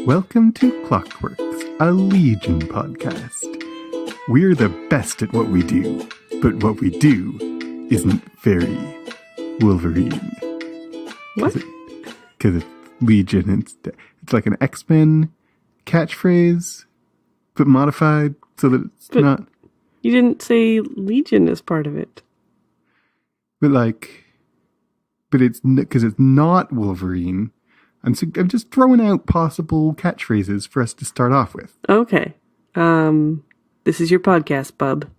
Welcome to Clockworks, a Legion podcast. We're the best at what we do, but what we do isn't very Wolverine. What? Because it's Legion. It's like an X-Men catchphrase, but modified so that it's not... You didn't say Legion as part of it. But it's because it's not Wolverine. I'm just throwing out possible catchphrases for us to start off with. Okay. This is your podcast, bub.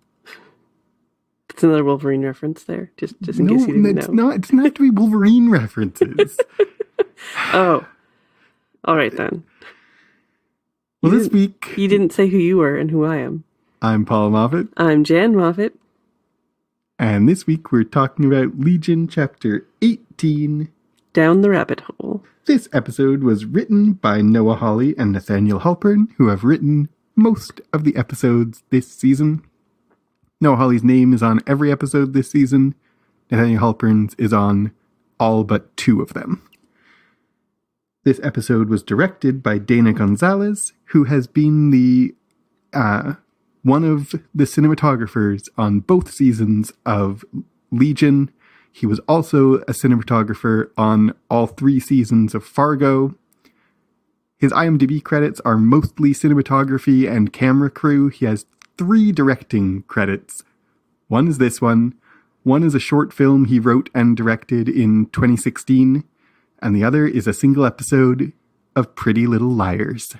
It's another Wolverine reference there, just in case you didn't know. It doesn't have to be Wolverine references. Oh. All right, then. Well, this week... You didn't say who you were and who I am. I'm Paul Moffat. I'm Jan Moffat. And this week we're talking about Legion Chapter 18... Down the Rabbit Hole. This episode was written by Noah Hawley and Nathaniel Halpern, who have written most of the episodes this season. Noah Hawley's name is on every episode this season. Nathaniel Halpern's is on all but 2 of them. This episode was directed by Dana Gonzalez, who has been the one of the cinematographers on both seasons of Legion. He was also a cinematographer on all 3 seasons of Fargo. His IMDb credits are mostly cinematography and camera crew. He has 3 directing credits. One is this one. One is a short film he wrote and directed in 2016. And the other is a single episode of Pretty Little Liars.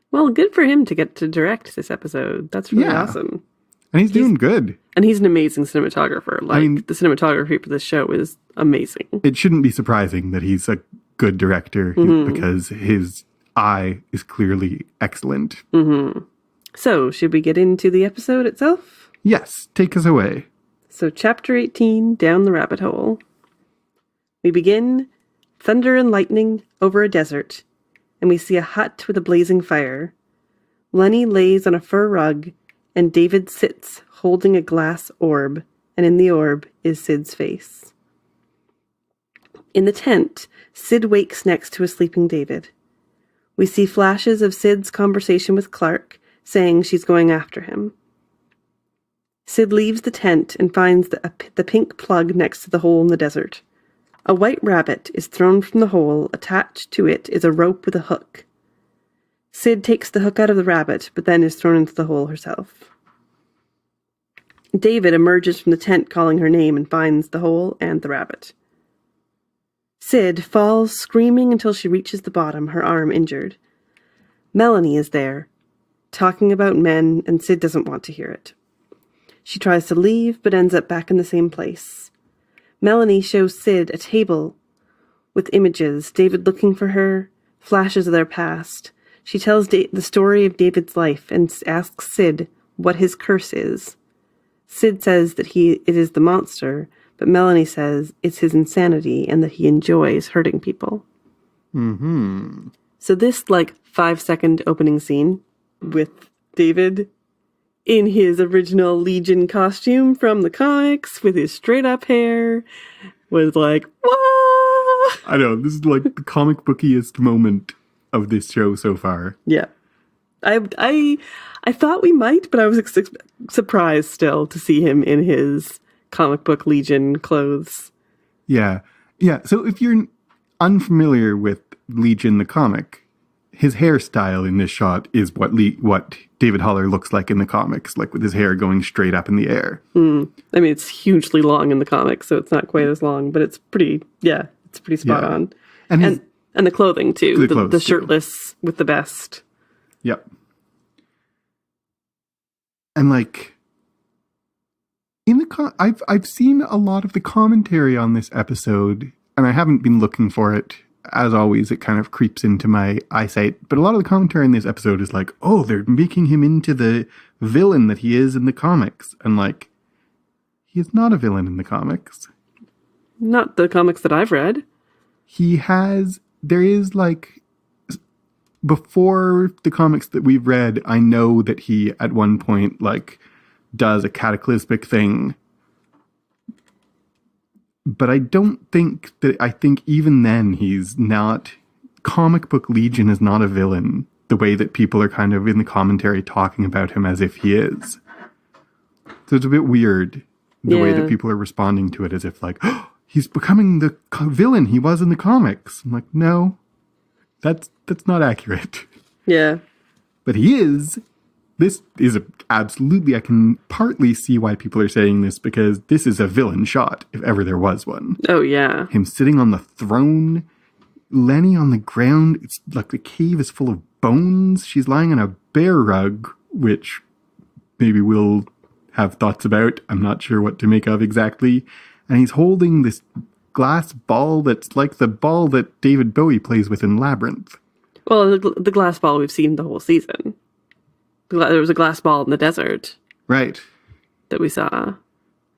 Well, good for him to get to direct this episode. That's really awesome. And he's doing good. And he's an amazing cinematographer. The cinematography for this show is amazing. It shouldn't be surprising that he's a good director because his eye is clearly excellent. Mm-hmm. So, should we get into the episode itself? Yes, take us away. So, Chapter 18, Down the Rabbit Hole. We begin thunder and lightning over a desert, and we see a hut with a blazing fire. Lenny lays on a fur rug, and David sits holding a glass orb, and in the orb is Syd's face. In the tent, Syd wakes next to a sleeping David. We see flashes of Syd's conversation with Clark, saying she's going after him. Syd leaves the tent and finds the pink plug next to the hole in the desert. A white rabbit is thrown from the hole. Attached to it is a rope with a hook. Syd takes the hook out of the rabbit, but then is thrown into the hole herself. David emerges from the tent calling her name and finds the hole and the rabbit. Syd falls screaming until she reaches the bottom, her arm injured. Melanie is there, talking about men, and Syd doesn't want to hear it. She tries to leave, but ends up back in the same place. Melanie shows Syd a table with images, David looking for her, flashes of their past. She tells the story of David's life and asks Syd what his curse is. Syd says that it is the monster, but Melanie says it's his insanity and that he enjoys hurting people. Mm-hmm. So this 5-second opening scene with David in his original Legion costume from the comics with his straight up hair was like, whoa! I know, this is the comic bookiest moment of this show so far. Yeah. I thought we might, but I was surprised still to see him in his comic book Legion clothes. Yeah. Yeah, so if you're unfamiliar with Legion the comic, his hairstyle in this shot is what David Haller looks like in the comics, with his hair going straight up in the air. I mean, it's hugely long in the comics, so it's not quite as long, but it's pretty spot on. And the clothing, too. The shirtless with the vest. Yep. And in the I've seen a lot of the commentary on this episode, and I haven't been looking for it. As always, it kind of creeps into my eyesight. But a lot of the commentary in this episode is they're making him into the villain that he is in the comics. And he is not a villain in the comics. Not the comics that I've read. There is before the comics that we've read, I know that he at one point does a cataclysmic thing. But I think even then he's not comic book Legion is not a villain the way that people are kind of in the commentary talking about him as if he is. So it's a bit weird the way that people are responding to it as if like, oh, he's becoming the villain he was in the comics. I'm like, no, that's not accurate. Yeah. But he is. This is absolutely, I can partly see why people are saying this, because this is a villain shot, if ever there was one. Oh, yeah. Him sitting on the throne, Lenny on the ground. It's like the cave is full of bones. She's lying on a bear rug, which maybe we'll have thoughts about. I'm not sure what to make of exactly. And he's holding this glass ball that's like the ball that David Bowie plays with in Labyrinth. Well, the glass ball we've seen the whole season. There was a glass ball in the desert. Right. That we saw.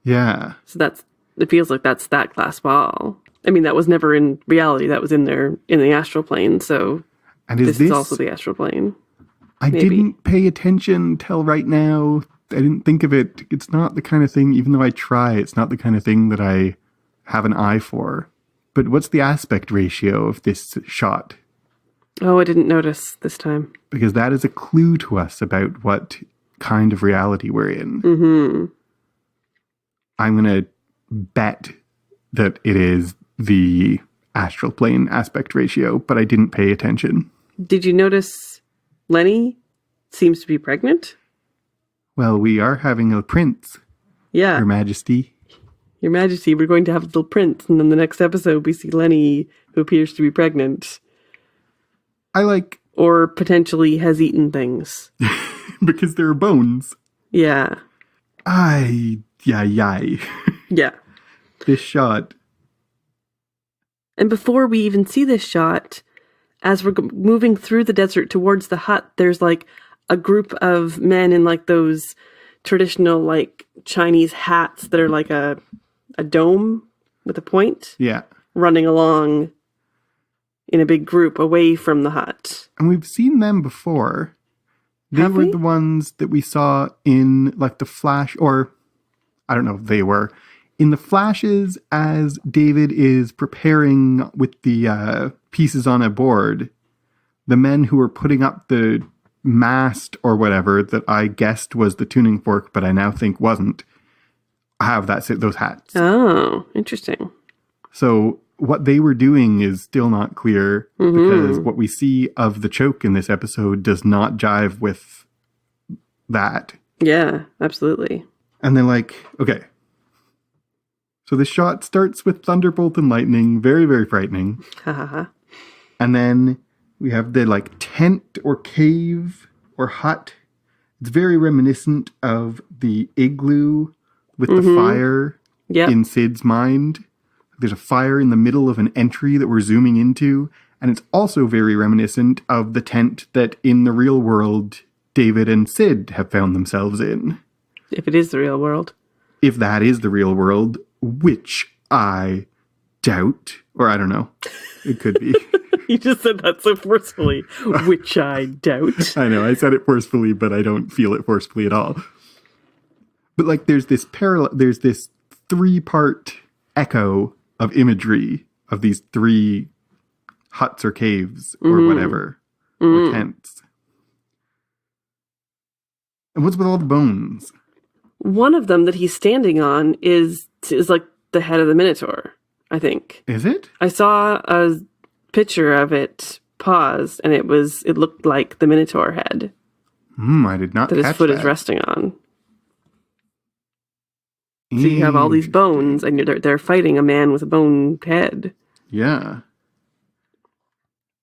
Yeah. So it feels like that's that glass ball. I mean, that was never in reality. That was in the astral plane. So and this is also the astral plane. I didn't pay attention till right now. I didn't think of it. It's not the kind of thing, even though I try, it's not the kind of thing that I have an eye for. But what's the aspect ratio of this shot? Oh, I didn't notice this time. Because that is a clue to us about what kind of reality we're in. Mm-hmm. I'm going to bet that it is the astral plane aspect ratio, but I didn't pay attention. Did you notice Lenny seems to be pregnant? Well, we are having a prince. Yeah. Your Majesty. Your Majesty, we're going to have a little prince. And then the next episode, we see Lenny, who appears to be pregnant. Or potentially has eaten things. Because there are bones. Yeah. Yeah. This shot. And before we even see this shot, as we're moving through the desert towards the hut, there's like a group of men in like those traditional like Chinese hats that are like a dome with a point. Yeah. Running along in a big group away from the hut. And we've seen them before. They were the ones that we saw in like the flash, or I don't know if they were. In the flashes as David is preparing with the pieces on a board, the men who were putting up the mast or whatever that I guessed was the tuning fork, but I now think wasn't, have those hats. Oh, interesting. So what they were doing is still not clear, because what we see of the choke in this episode does not jive with that. Yeah, absolutely. And then like, okay. So the shot starts with thunderbolt and lightning, very, very frightening. And then we have the like tent or cave or hut. It's very reminiscent of the igloo with the fire in Syd's mind. There's a fire in the middle of an entry that we're zooming into. And it's also very reminiscent of the tent that in the real world, David and Syd have found themselves in. If it is the real world. If that is the real world, which I doubt. Or I don't know. It could be. You just said that so forcefully, which I doubt. I know, I said it forcefully, but I don't feel it forcefully at all. But like there's this 3-part echo of imagery of these 3 huts or caves or whatever, or tents. And what's with all the bones? One of them that he's standing on is like the head of the Minotaur, I think. Is it? I saw a picture of it paused, and it looked like the Minotaur head. I did not catch that. That his foot is resting on. So you have all these bones, and they're fighting a man with a bone head. Yeah.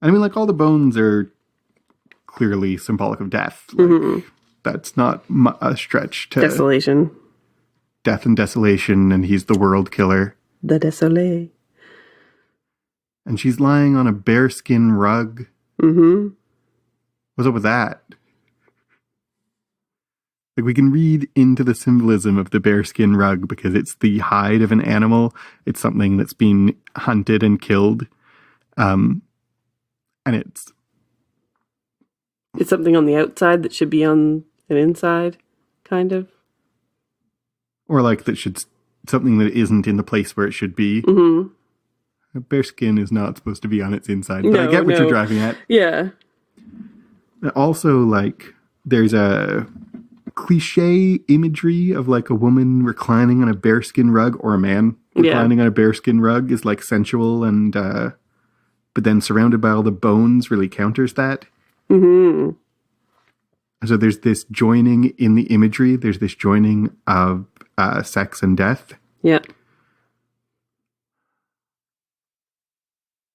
I mean, like, all the bones are clearly symbolic of death. Like, that's not a stretch to... Desolation. Death and desolation, and he's the world killer. The Désolé. And she's lying on a bearskin rug. What's up with that? Like, we can read into the symbolism of the bearskin rug because it's the hide of an animal. It's something that's been hunted and killed. And it's something on the outside that should be on an inside, kind of. Or like that should, something that isn't in the place where it should be. A bear skin is not supposed to be on its inside, but I get what you're driving at. Yeah. Also, like, there's a cliche imagery of, like, a woman reclining on a bearskin rug, or a man reclining on a bearskin rug is, like, sensual, and but then surrounded by all the bones really counters that. Mm-hmm. So there's this joining in the imagery. There's this joining of sex and death. Yeah.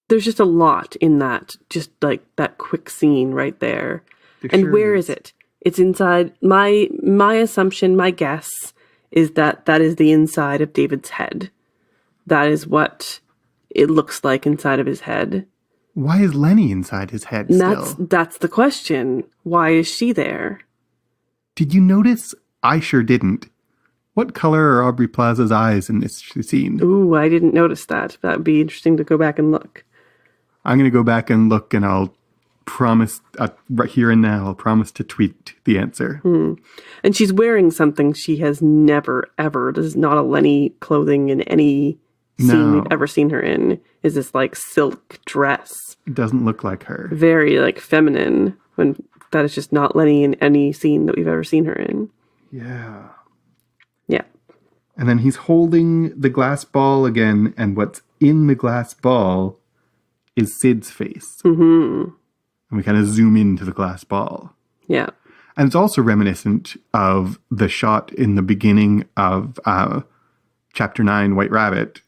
There's just a lot in that, just like that quick scene right there. And where is it? It's inside. My assumption, my guess, is that is the inside of David's head. That is what it looks like inside of his head. Why is Lenny inside his head still? That's the question. Why is she there? Did you notice? I sure didn't. What color are Aubrey Plaza's eyes in this scene? Ooh, I didn't notice that. That would be interesting to go back and look. I'm going to go back and look, and I'll promise, right here and now, I'll promise to tweet the answer. And she's wearing something she has never, ever, this is not a Lenny clothing in any scene we've ever seen her in, is this like silk dress. It doesn't look like her. Very like feminine, when that is just not Lenny in any scene that we've ever seen her in. Yeah. Yeah. And then he's holding the glass ball again, and what's in the glass ball is Syd's face. Mm-hmm. And we kind of zoom into the glass ball. Yeah. And it's also reminiscent of the shot in the beginning of Chapter 9, White Rabbit,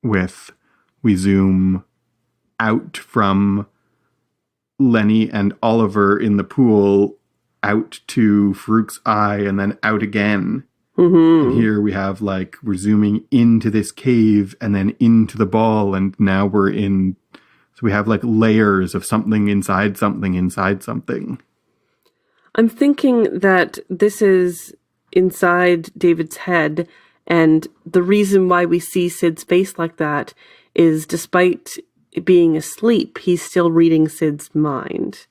we zoom out from Lenny and Oliver in the pool, out to Farouk's eye, and then out again. Mm-hmm. And here we have, like, we're zooming into this cave and then into the ball, and now we're in... So we have, like, layers of something inside something inside something. I'm thinking that this is inside David's head, and the reason why we see Syd's face like that is despite being asleep, he's still reading Syd's mind.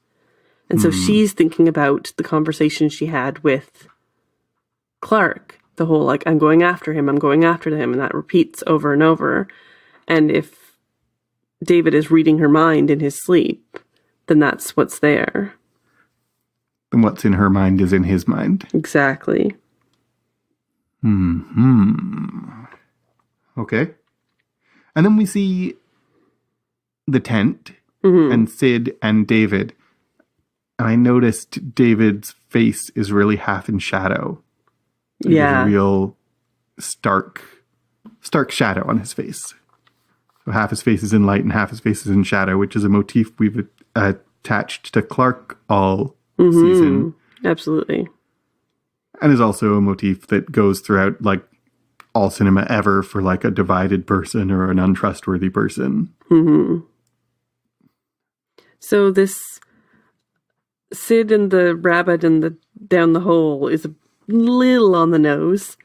And so she's thinking about the conversation she had with Clark. The whole, like, I'm going after him, and that repeats over and over. And if David is reading her mind in his sleep, then that's what's there. And what's in her mind is in his mind. Exactly. Okay. And then we see the tent and Syd and David. And I noticed David's face is really half in shadow. There's a real stark shadow on his face. So half his face is in light and half his face is in shadow, which is a motif we've attached to Clark all season. Absolutely. And is also a motif that goes throughout, like, all cinema ever for, like, a divided person or an untrustworthy person. Mm-hmm. So this Syd and the rabbit and the down the hole is a little on the nose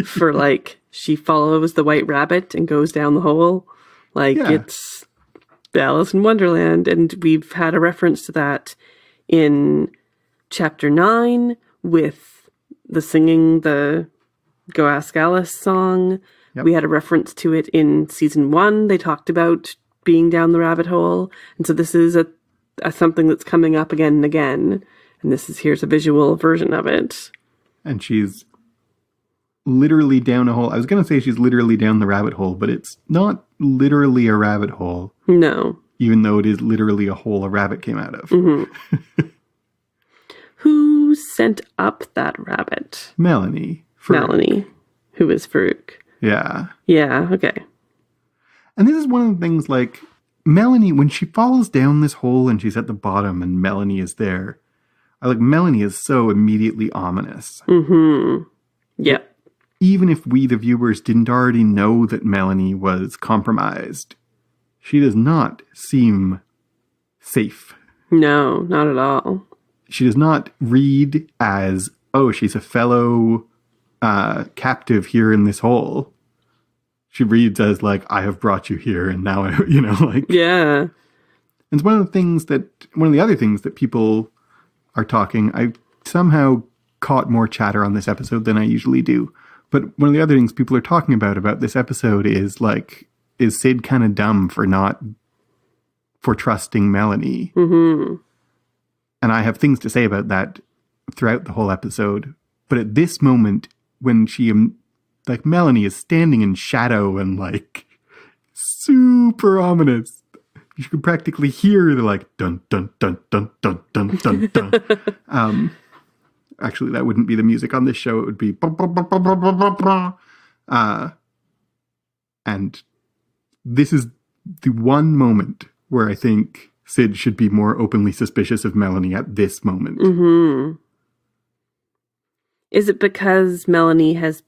for, like, she follows the white rabbit and goes down the hole. Like, it's Alice in Wonderland. And we've had a reference to that in Chapter 9 with the singing the Go Ask Alice song. Yep. We had a reference to it in Season 1. They talked about being down the rabbit hole. And so this is a something that's coming up again and again. And here's a visual version of it. And she's literally down a hole. I was going to say she's literally down the rabbit hole, but it's not literally a rabbit hole. No. Even though it is literally a hole a rabbit came out of. Mm-hmm. Who sent up that rabbit? Melanie. Melanie, who is Farouk. Yeah. Yeah, okay. And this is one of the things, like, Melanie, when she falls down this hole and she's at the bottom and Melanie is there, Melanie is so immediately ominous. Mm-hmm. Yep. Even if we, the viewers, didn't already know that Melanie was compromised, she does not seem safe. No, not at all. She does not read as, oh, she's a fellow captive here in this hole. She reads as, like, I have brought you here and now, Yeah. And it's one of the other things that people are talking. I somehow caught more chatter on this episode than I usually do. But one of the other things people are talking about this episode is, like, is Syd kind of dumb for trusting Melanie? Mm-hmm. And I have things to say about that throughout the whole episode. But at this moment, when Melanie is standing in shadow and super ominous, you can practically hear the dun dun dun dun dun dun dun dun. Actually, that wouldn't be the music on this show. It would be and this is the one moment where I think Syd should be more openly suspicious of Melanie at this moment. Mm-hmm. Is it because Melanie was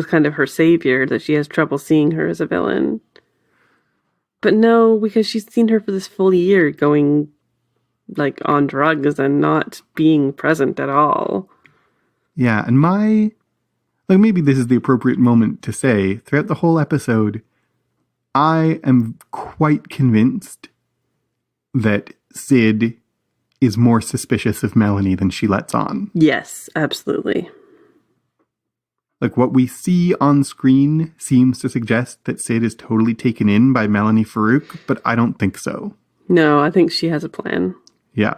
kind of her savior that she has trouble seeing her as a villain? But no, because she's seen her for this full year going on drugs and not being present at all. Yeah, and maybe this is the appropriate moment to say, throughout the whole episode, I am quite convinced that Syd is more suspicious of Melanie than she lets on. Yes, absolutely. What we see on screen seems to suggest that Syd is totally taken in by Melanie Farouk, but I don't think so. No, I think she has a plan. Yeah.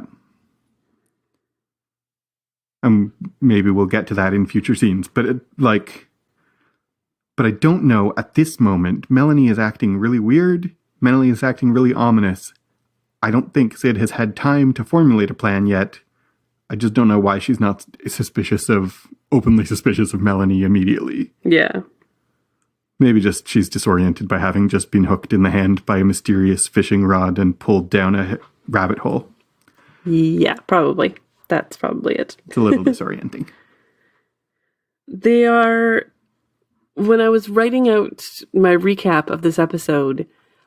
Maybe we'll get to that in future scenes, but but I don't know. At this moment, Melanie is acting really weird. Melanie is acting really ominous. I don't think Syd has had time to formulate a plan yet. I just don't know why she's not openly suspicious of Melanie immediately. Yeah. Maybe just she's disoriented by having just been hooked in the hand by a mysterious fishing rod and pulled down a rabbit hole. Yeah, probably. That's probably it. It's a little disorienting. When I was writing out my recap of this episode,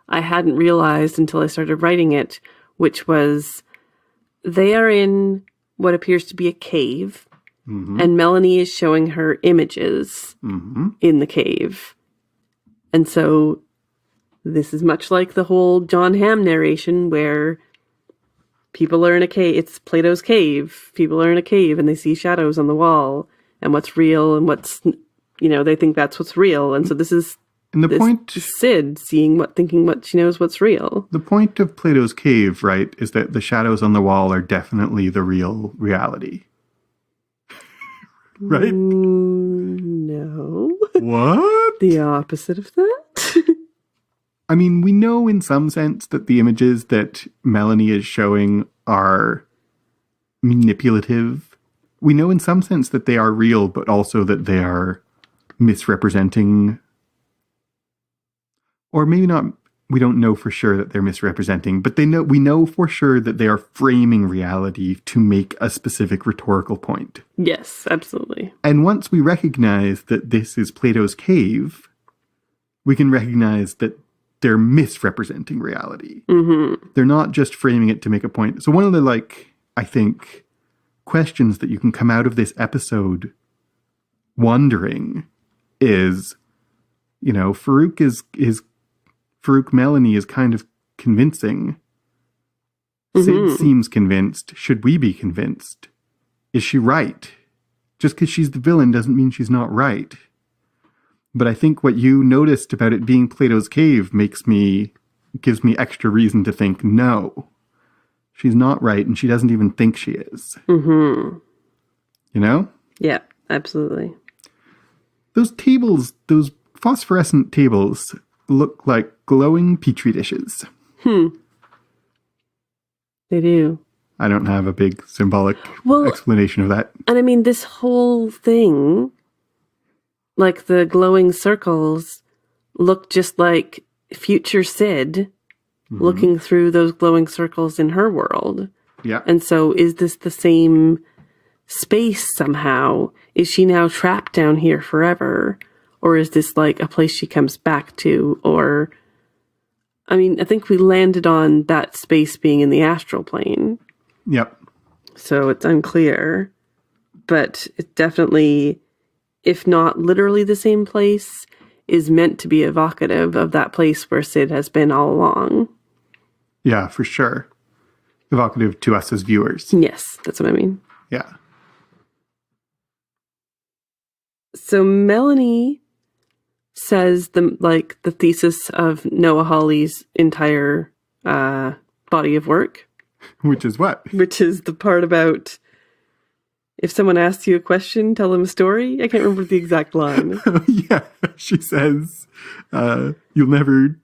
I hadn't realized until I started writing it, which was they are in what appears to be a cave, and Melanie is showing her images in the cave. And so this is much like the whole John Hamm narration where people are in a cave. It's Plato's cave. People are in a cave and they see shadows on the wall and what's real and what's, they think that's what's real. And so this is Syd thinking what she knows what's real. The point of Plato's cave, right, is that the shadows on the wall are definitely the real reality. Right? No. What? The opposite of that? I mean, we know in some sense that the images that Melanie is showing are manipulative. We know in some sense that they are real, but also that they are misrepresenting. Or maybe not, we don't know for sure that they're misrepresenting, but we know for sure that they are framing reality to make a specific rhetorical point. Yes, absolutely. And once we recognize that this is Plato's cave, we can recognize that they're misrepresenting reality. Mm-hmm. They're not just framing it to make a point. So one of the, I think, questions that you can come out of this episode wondering is, Farouk Melanie is kind of convincing. Syd seems convinced. Should we be convinced? Is she right? Just because she's the villain doesn't mean she's not right. But I think what you noticed about it being Plato's cave gives me extra reason to think, no, she's not right, and she doesn't even think she is. Mm-hmm. Yeah, absolutely. Those phosphorescent tables look like glowing petri dishes. They do. I don't have a big symbolic explanation of that. And I mean, this whole thing, the glowing circles, look just like future Syd looking through those glowing circles in her world. Yeah. And so is this the same space somehow? Is she now trapped down here forever? Or is this a place she comes back to? Or, I think we landed on that space being in the astral plane. Yep. So it's unclear. But it definitely, if not literally the same place, is meant to be evocative of that place where Syd has been all along. Yeah, for sure. Evocative to us as viewers. Yes, that's what I mean. Yeah. So Melanie says the thesis of Noah Hawley's entire body of work. Which is what? Which is the part about if someone asks you a question, tell them a story. I can't remember the exact line. Yeah, she says, you'll never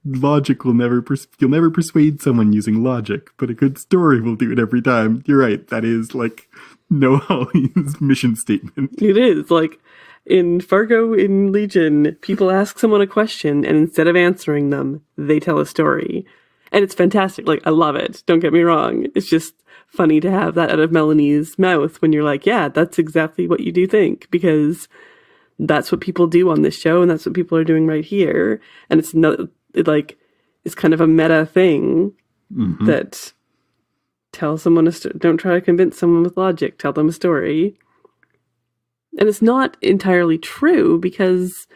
persuade someone using logic, but a good story will do it every time. You're right. That is like Noah Hawley's mission statement. It is like in Fargo, in Legion, people ask someone a question and instead of answering them, they tell a story. And it's fantastic. Like, I love it. Don't get me wrong. It's just funny to have that out of Melanie's mouth when you're like, yeah, that's exactly what you do think, because that's what people do on this show and that's what people are doing right here. And it's it's kind of a meta thing that tell someone don't try to convince someone with logic, tell them a story. And it's not entirely true because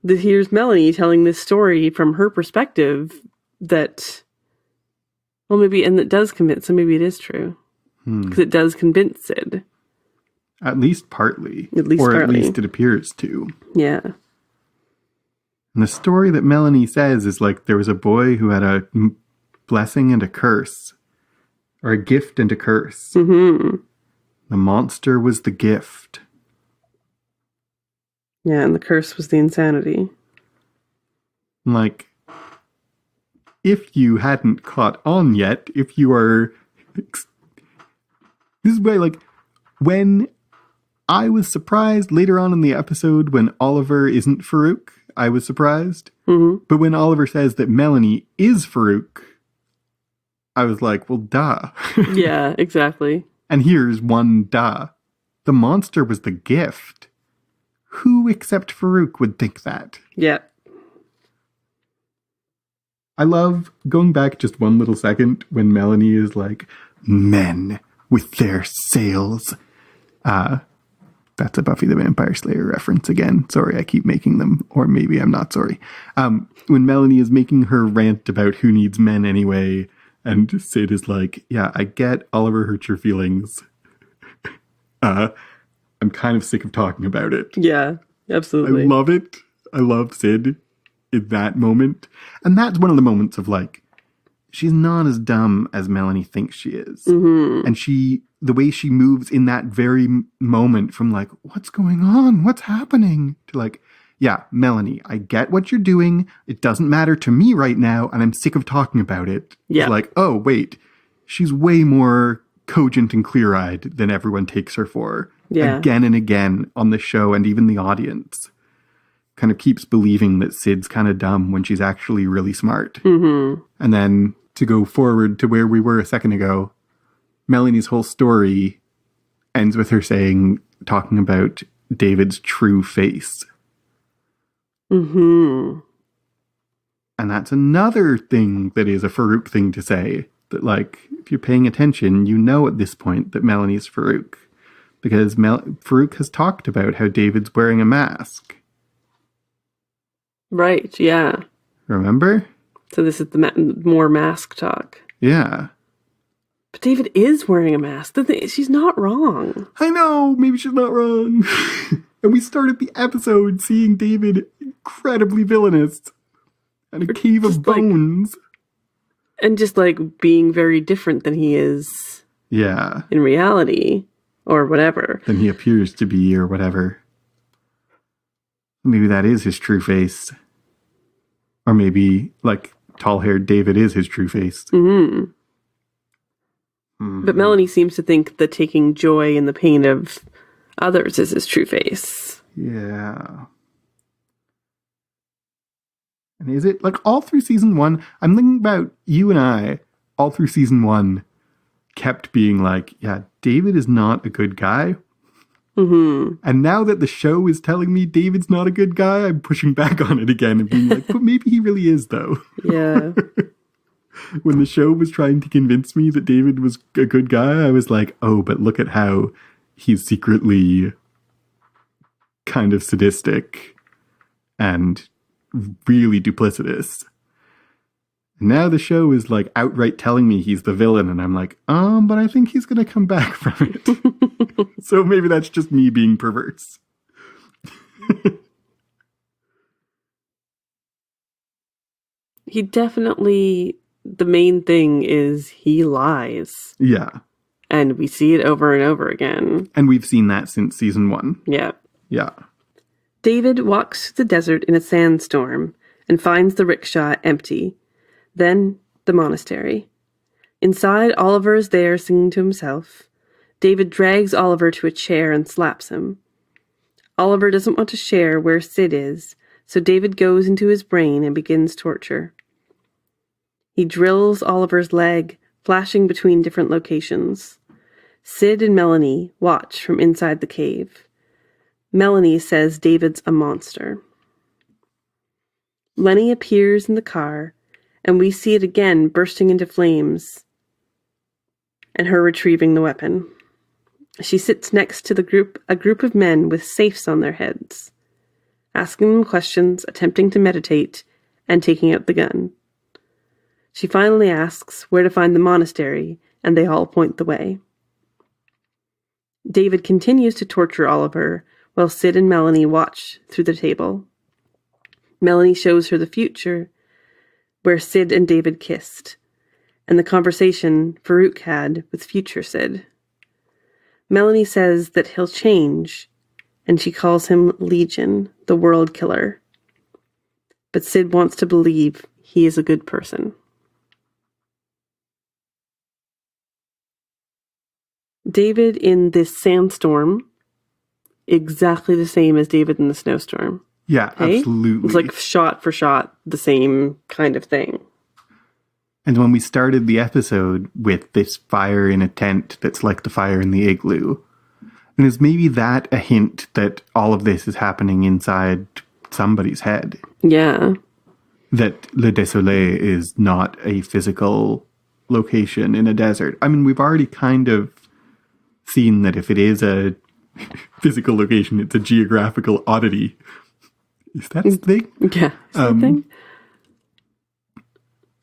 here's Melanie telling this story from her perspective that, well, maybe, and it does convince, so maybe it is true. Because it does convince Syd. At least partly. At least it appears to. Yeah. And the story that Melanie says is like there was a boy who had a blessing and a curse. Or a gift and a curse. Mm-hmm. The monster was the gift. Yeah, and the curse was the insanity. Like, if you hadn't caught on yet, if you are... This is why, like, when I was surprised later on in the episode when Oliver isn't Farouk, I was surprised. Mm-hmm. But when Oliver says that Melanie is Farouk, I was like, well, duh. Yeah, exactly. And here's one duh. The monster was the gift. Who except Farouk would think that? Yeah. I love going back just one little second when Melanie is like, men with their sails. That's a Buffy the Vampire Slayer reference again. Sorry, I keep making them. Or maybe I'm not sorry. When Melanie is making her rant about who needs men anyway, and Syd is like, yeah, I get Oliver hurt your feelings. I'm kind of sick of talking about it. Yeah, absolutely. I love it. I love Syd in that moment. And that's one of the moments of like, she's not as dumb as Melanie thinks she is. Mm-hmm. And the way she moves in that very moment from like, what's going on? What's happening? To like, yeah, Melanie, I get what you're doing. It doesn't matter to me right now. And I'm sick of talking about it. Yeah. It's like, oh, wait, she's way more cogent and clear-eyed than everyone takes her for. Yeah. Again and again on the show, and even the audience kind of keeps believing that Syd's kind of dumb when she's actually really smart. Mm-hmm. And then to go forward to where we were a second ago, Melanie's whole story ends with her talking about David's true face. Mm-hmm. And that's another thing that is a Farouk thing to say. That, like, if you're paying attention, you know at this point that Melanie's Farouk. Because Farouk has talked about how David's wearing a mask. Right, yeah. Remember? So this is the more mask talk. Yeah. But David is wearing a mask. She's not wrong. I know, maybe she's not wrong. And we started the episode seeing David incredibly villainous. And a cave of bones. And just like being very different than he is. Yeah. In reality. Or whatever. Than he appears to be or whatever. Maybe that is his true face. Or maybe, like, tall-haired David is his true face. Mm-hmm. Mm-hmm. But Melanie seems to think that taking joy in the pain of others is his true face. Yeah. And is it, like, all through season 1, I'm thinking about you and I, all through season 1, kept being like, yeah, David is not a good guy. Mm-hmm. And now that the show is telling me David's not a good guy, I'm pushing back on it again and being like, but maybe he really is, though. Yeah. When the show was trying to convince me that David was a good guy, I was like, oh, but look at how he's secretly kind of sadistic and really duplicitous. Now the show is like outright telling me he's the villain, and I'm like, but I think he's going to come back from it. So maybe that's just me being perverse. he definitely, the main thing is he lies. Yeah. And we see it over and over again. And we've seen that since season 1. Yeah. Yeah. David walks through the desert in a sandstorm and finds the rickshaw empty. Then the monastery. Inside, Oliver is there singing to himself. David drags Oliver to a chair and slaps him. Oliver doesn't want to share where Syd is, so David goes into his brain and begins torture. He drills Oliver's leg, flashing between different locations. Syd and Melanie watch from inside the cave. Melanie says David's a monster. Lenny appears in the car, and we see it again bursting into flames, and her retrieving the weapon. She sits next to a group of men with safes on their heads, asking them questions, attempting to meditate, and taking out the gun. She finally asks where to find the monastery, and they all point the way. David continues to torture Oliver, while Syd and Melanie watch through the table. Melanie shows her the future, where Syd and David kissed, and the conversation Farouk had with future Syd. Melanie says that he'll change, and she calls him Legion, the world killer. But Syd wants to believe he is a good person. David in this sandstorm, exactly the same as David in the snowstorm. Yeah, Okay? absolutely. It's like shot for shot, the same kind of thing. And when we started the episode with this fire in a tent that's like the fire in the igloo, and is maybe that a hint that all of this is happening inside somebody's head? Yeah. That Le Désolé is not a physical location in a desert. I mean, we've already kind of seen that if it is a physical location, it's a geographical oddity. Is that the thing? Yeah. Is that the thing?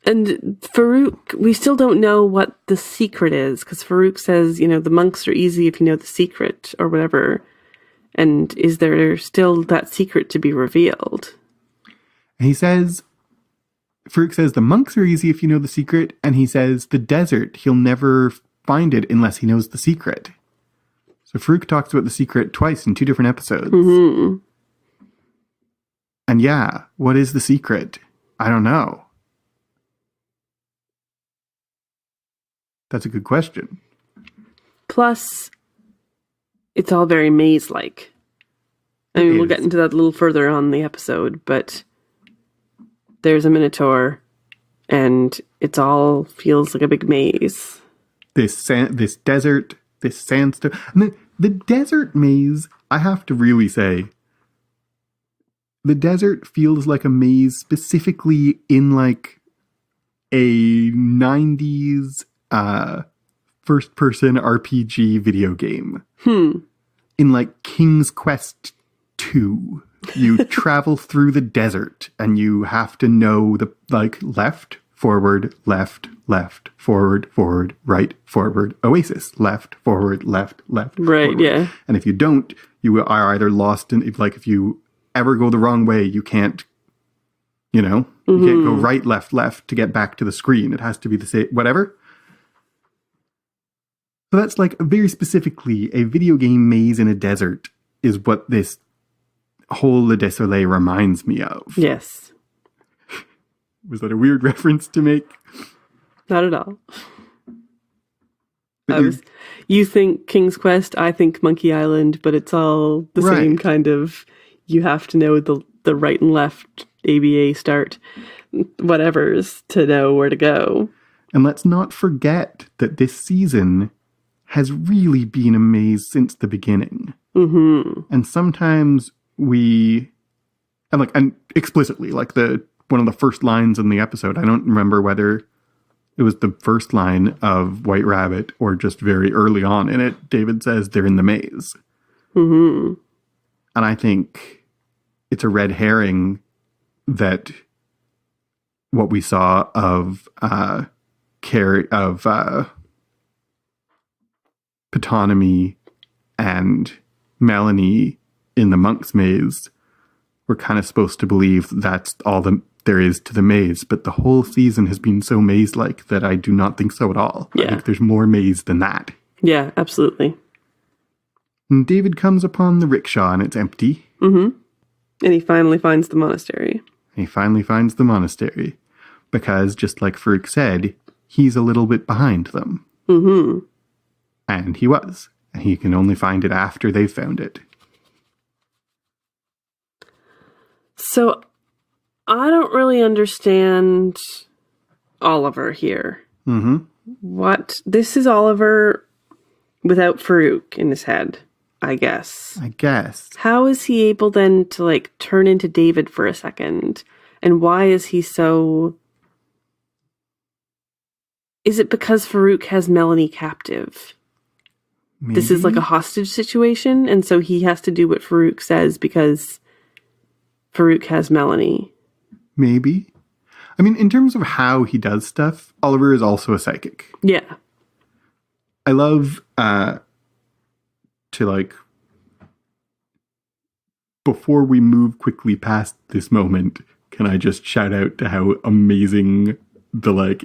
And Farouk, we still don't know what the secret is, because Farouk says, the monks are easy if you know the secret, or whatever. And is there still that secret to be revealed? He says, Farouk says the monks are easy if you know the secret, and he says the desert, he'll never find it unless he knows the secret. So Farouk talks about the secret twice in 2 different episodes. Mm-hmm. And yeah, what is the secret? I don't know. That's a good question. Plus, it's all very maze-like. I mean, we'll get into that a little further on the episode, but there's a Minotaur, and it all feels like a big maze. This desert, this sandstone. And the desert maze, I have to really say, the desert feels like a maze specifically in like a 90s first-person RPG video game. In like King's Quest 2, you travel through the desert and you have to know the left, forward, left, forward, right, forward, oasis, left, forward, left, right, forward. Yeah. And if you don't, you are either lost in, if you ever go the wrong way, you can't, you can't go right, left to get back to the screen. It has to be the same, whatever. So that's like very specifically a video game maze in a desert is what this whole Le Désolé reminds me of. Yes. Was that a weird reference to make? Not at all. You think King's Quest, I think Monkey Island, but it's all the same kind of, you have to know the right and left, ABA start, whatever's to know where to go. And let's not forget that this season has really been a maze since the beginning. Mm-hmm. And sometimes and explicitly, like one of the first lines in the episode, I don't remember whether it was the first line of White Rabbit or just very early on in it, David says they're in the maze. Mm-hmm. And I think it's a red herring that what we saw of Ptolemy and Melanie in the monk's maze, we're kind of supposed to believe that's all there is to the maze, but the whole season has been so maze-like that I do not think so at all. Yeah. I think there's more maze than that. Yeah, absolutely. And David comes upon the rickshaw and it's empty. Mm-hmm. And he finally finds the monastery. Because, just like Farouk said, he's a little bit behind them. Mm-hmm. And he was. And he can only find it after they've found it. So, I don't really understand Oliver here. Mm-hmm. This is Oliver without Farouk in his head, I guess. How is he able then to, like, turn into David for a second? And why is he so... Is it because Farouk has Melanie captive? Maybe. This is like a hostage situation, and so he has to do what Farouk says because Farouk has Melanie. Maybe. I mean, in terms of how he does stuff, Oliver is also a psychic. Yeah. I love to, like, before we move quickly past this moment, can I just shout out to how amazing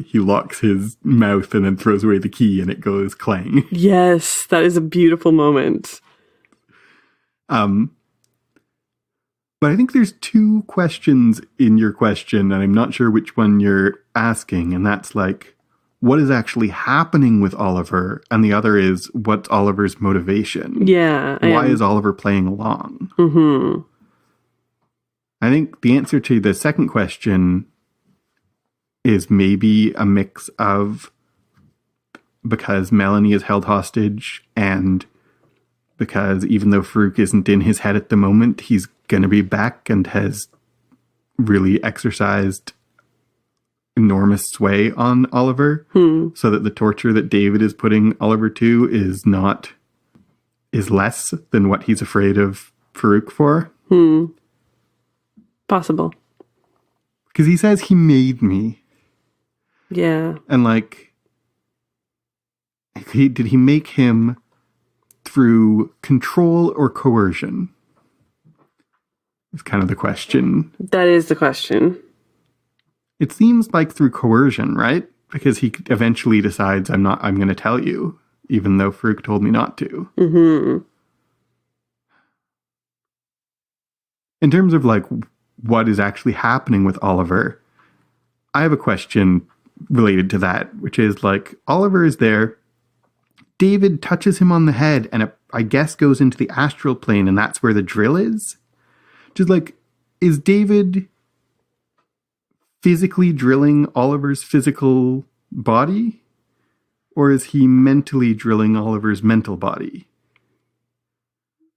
he locks his mouth and then throws away the key and it goes clang. Yes, that is a beautiful moment. But I think there's two questions in your question, and I'm not sure which one you're asking, and that's like, what is actually happening with Oliver? And the other is, what's Oliver's motivation? Yeah. Why is Oliver playing along? Mm-hmm. I think the answer to the second question is maybe a mix of because Melanie is held hostage and because even though Farouk isn't in his head at the moment, he's going to be back and has really exercised enormous sway on Oliver. So that the torture that David is putting Oliver to is less than what he's afraid of Farouk for. Possible. Because he says he made me. Yeah. And did he make him through control or coercion? It's kind of the question. That is the question. It seems like through coercion, right? Because he eventually decides, I'm going to tell you, even though Farouk told me not to. Mm-hmm. In terms of what is actually happening with Oliver, I have a question related to that, which is Oliver is there, David touches him on the head, and it, I guess, goes into the astral plane, and that's where the drill is. Just is David physically drilling Oliver's physical body, or is he mentally drilling Oliver's mental body?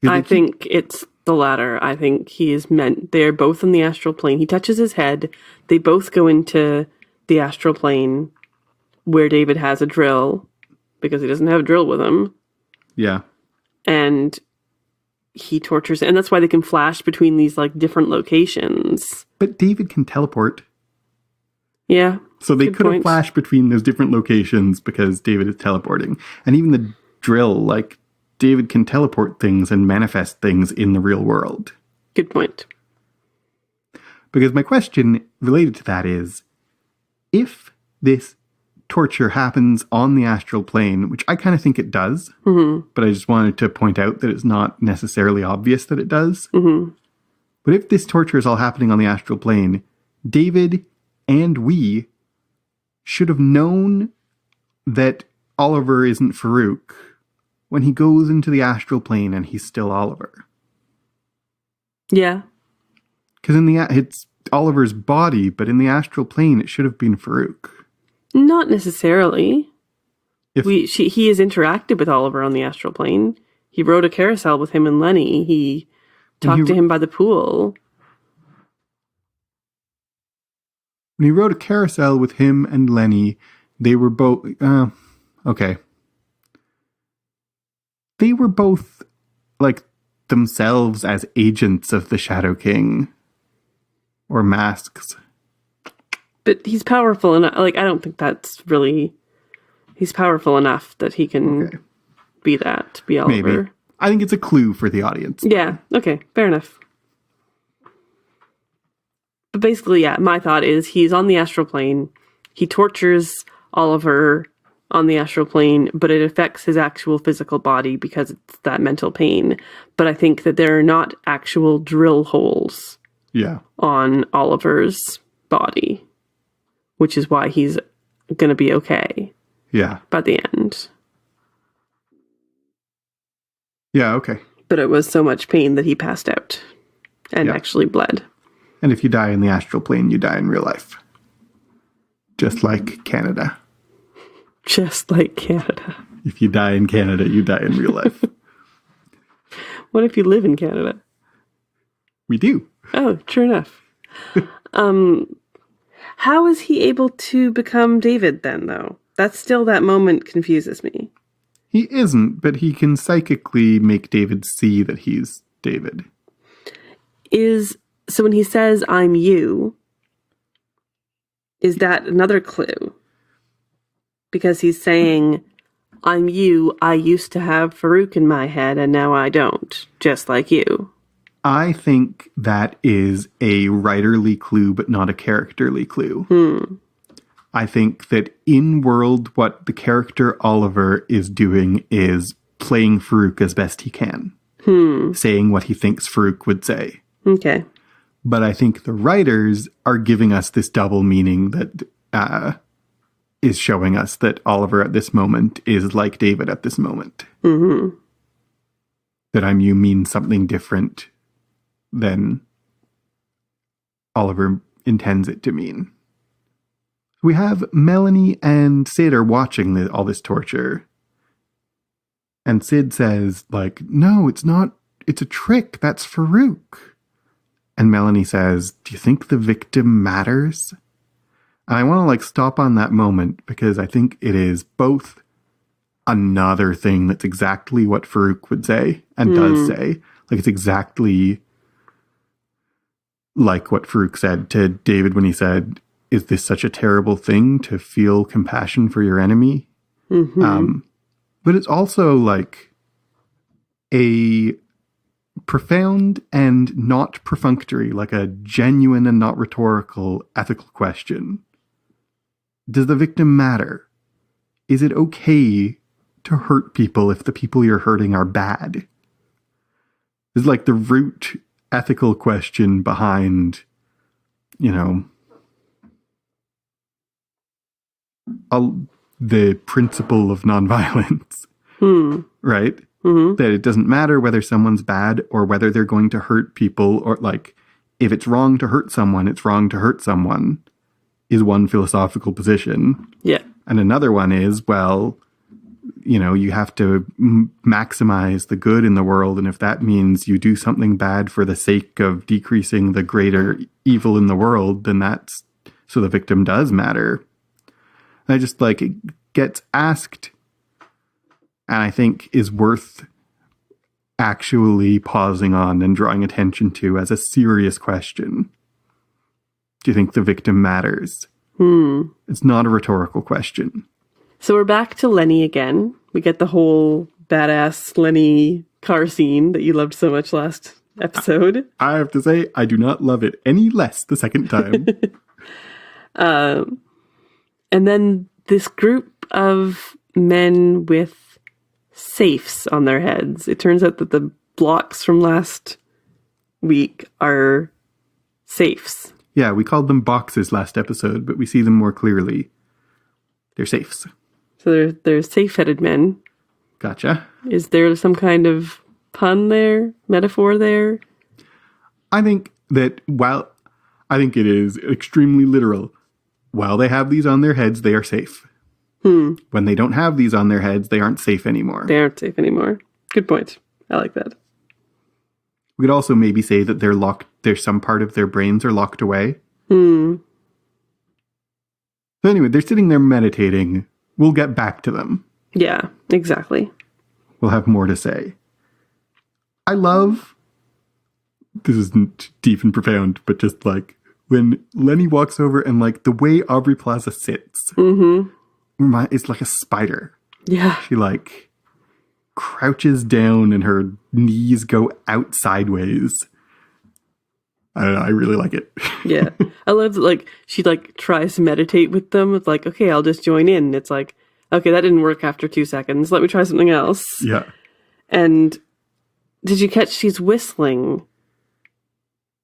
I think it's the latter. I think he is they're both in the astral plane. He touches his head. They both go into the astral plane where David has a drill because he doesn't have a drill with him. Yeah. And he tortures, and that's why they can flash between these different locations. But David can teleport. Yeah. So they could have flashed between those different locations because David is teleporting. And even the drill, David can teleport things and manifest things in the real world. Good point. Because my question related to that is, if this torture happens on the astral plane, which I kind of think it does, but I just wanted to point out that it's not necessarily obvious that it does. But if this torture is all happening on the astral plane, David and we should have known that Oliver isn't Farouk when he goes into the astral plane and he's still Oliver. Yeah. Because it's Oliver's body, but in the astral plane it should have been Farouk. Not necessarily. He has interacted with Oliver on the astral plane. He rode a carousel with him and Lenny. He talked to him by the pool. When he rode a carousel with him and Lenny, they were both... okay. They were both, themselves as agents of the Shadow King. Or masks. But he's powerful enough. I don't think that's really... He's powerful enough that he can be Oliver. Maybe. I think it's a clue for the audience. Yeah, okay, fair enough. But basically, yeah, my thought is he's on the astral plane. He tortures Oliver on the astral plane, but it affects his actual physical body because it's that mental pain. But I think that there are not actual drill holes on Oliver's body, which is why he's going to be okay. Yeah. By the end. Yeah, okay. But it was so much pain that he passed out and actually bled. And if you die in the astral plane, you die in real life. Just like Canada. Just like Canada. If you die in Canada, you die in real life. What if you live in Canada? We do. Oh, true enough. How is he able to become David then, though? That's still, that moment confuses me. He isn't, but he can psychically make David see that he's David. So when he says, I'm you, is that another clue? Because he's saying, I'm you, I used to have Farouk in my head, and now I don't, just like you. I think that is a writerly clue, but not a characterly clue. I think that in world, what the character Oliver is doing is playing Farouk as best he can. Saying what he thinks Farouk would say. Okay. But I think the writers are giving us this double meaning that is showing us that Oliver at this moment is like David at this moment. Mm-hmm. That I'm you means something different than Oliver intends it to mean. We have Melanie and Syd are watching all this torture. And Syd says, like, no, it's not. It's a trick. That's Farouk. And Melanie says, do you think the victim matters? And I want to stop on that moment because I think it is both another thing that's exactly what Farouk would say and does say. It's exactly like what Farouk said to David when he said, is this such a terrible thing to feel compassion for your enemy? Mm-hmm. But it's also a profound and not perfunctory, a genuine and not rhetorical ethical question. Does the victim matter? Is it okay to hurt people if the people you're hurting are bad? It's the root ethical question behind, the principle of nonviolence, right? Mm-hmm. That it doesn't matter whether someone's bad or whether they're going to hurt people, or if it's wrong to hurt someone, it's wrong to hurt someone, is one philosophical position. Yeah. And another one is, well, you have to maximize the good in the world. And if that means you do something bad for the sake of decreasing the greater evil in the world, then that's, so the victim does matter. And I just it gets asked, and I think is worth actually pausing on and drawing attention to as a serious question. Do you think the victim matters? It's not a rhetorical question. So we're back to Lenny again. We get the whole badass Lenny car scene that you loved so much last episode. I have to say, I do not love it any less the second time. And then this group of men with safes on their heads. It turns out that the blocks from last week are safes. Yeah, we called them boxes last episode, but we see them more clearly. They're safes. So they're safe-headed men. Gotcha. Is there some kind of pun there? Metaphor there? I think that I think it is extremely literal. While they have these on their heads, they are safe. When they don't have these on their heads, they aren't safe anymore. They aren't safe anymore. Good point. I like that. We could also maybe say that they're locked. There's some part of their brains are locked away. So anyway, they're sitting there meditating. We'll get back to them. Yeah, exactly. We'll have more to say. I love, this isn't deep and profound, but just when Lenny walks over and the way Aubrey Plaza sits, it's like a spider. Yeah. She crouches down and her knees go out sideways. I don't know. I really like it. Yeah. I love that, like, she, like, tries to meditate with them. It's like, okay, I'll just join in. It's like, okay, that didn't work after 2 seconds. Let me try something else. Yeah. And did you catch she's whistling?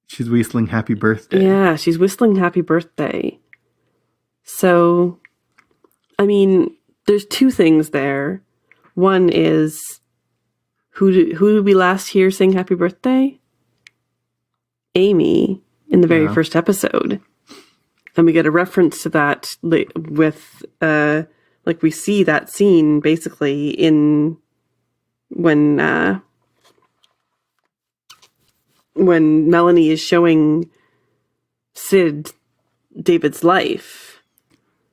She's whistling Happy Birthday. Yeah, she's whistling Happy Birthday. So, I mean, there's 2 things there. One is, who did we last hear sing Happy Birthday? Amy in the very first episode. And we get a reference to that with, like, we see that scene basically in when Melanie is showing Syd David's life.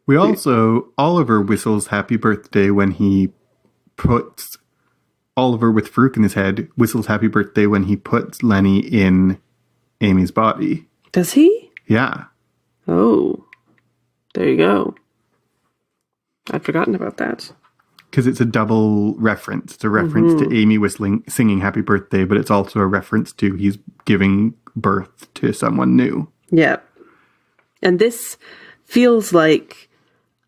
We also, Oliver whistles Happy Birthday when he puts Oliver with Farouk in his head, whistles Happy Birthday when he puts Lenny in Amy's body. Does he? Yeah. Oh, there you go. I'd forgotten about that. Because it's a double reference. It's a reference to Amy singing Happy Birthday, but it's also a reference to he's giving birth to someone new. Yeah. And this feels like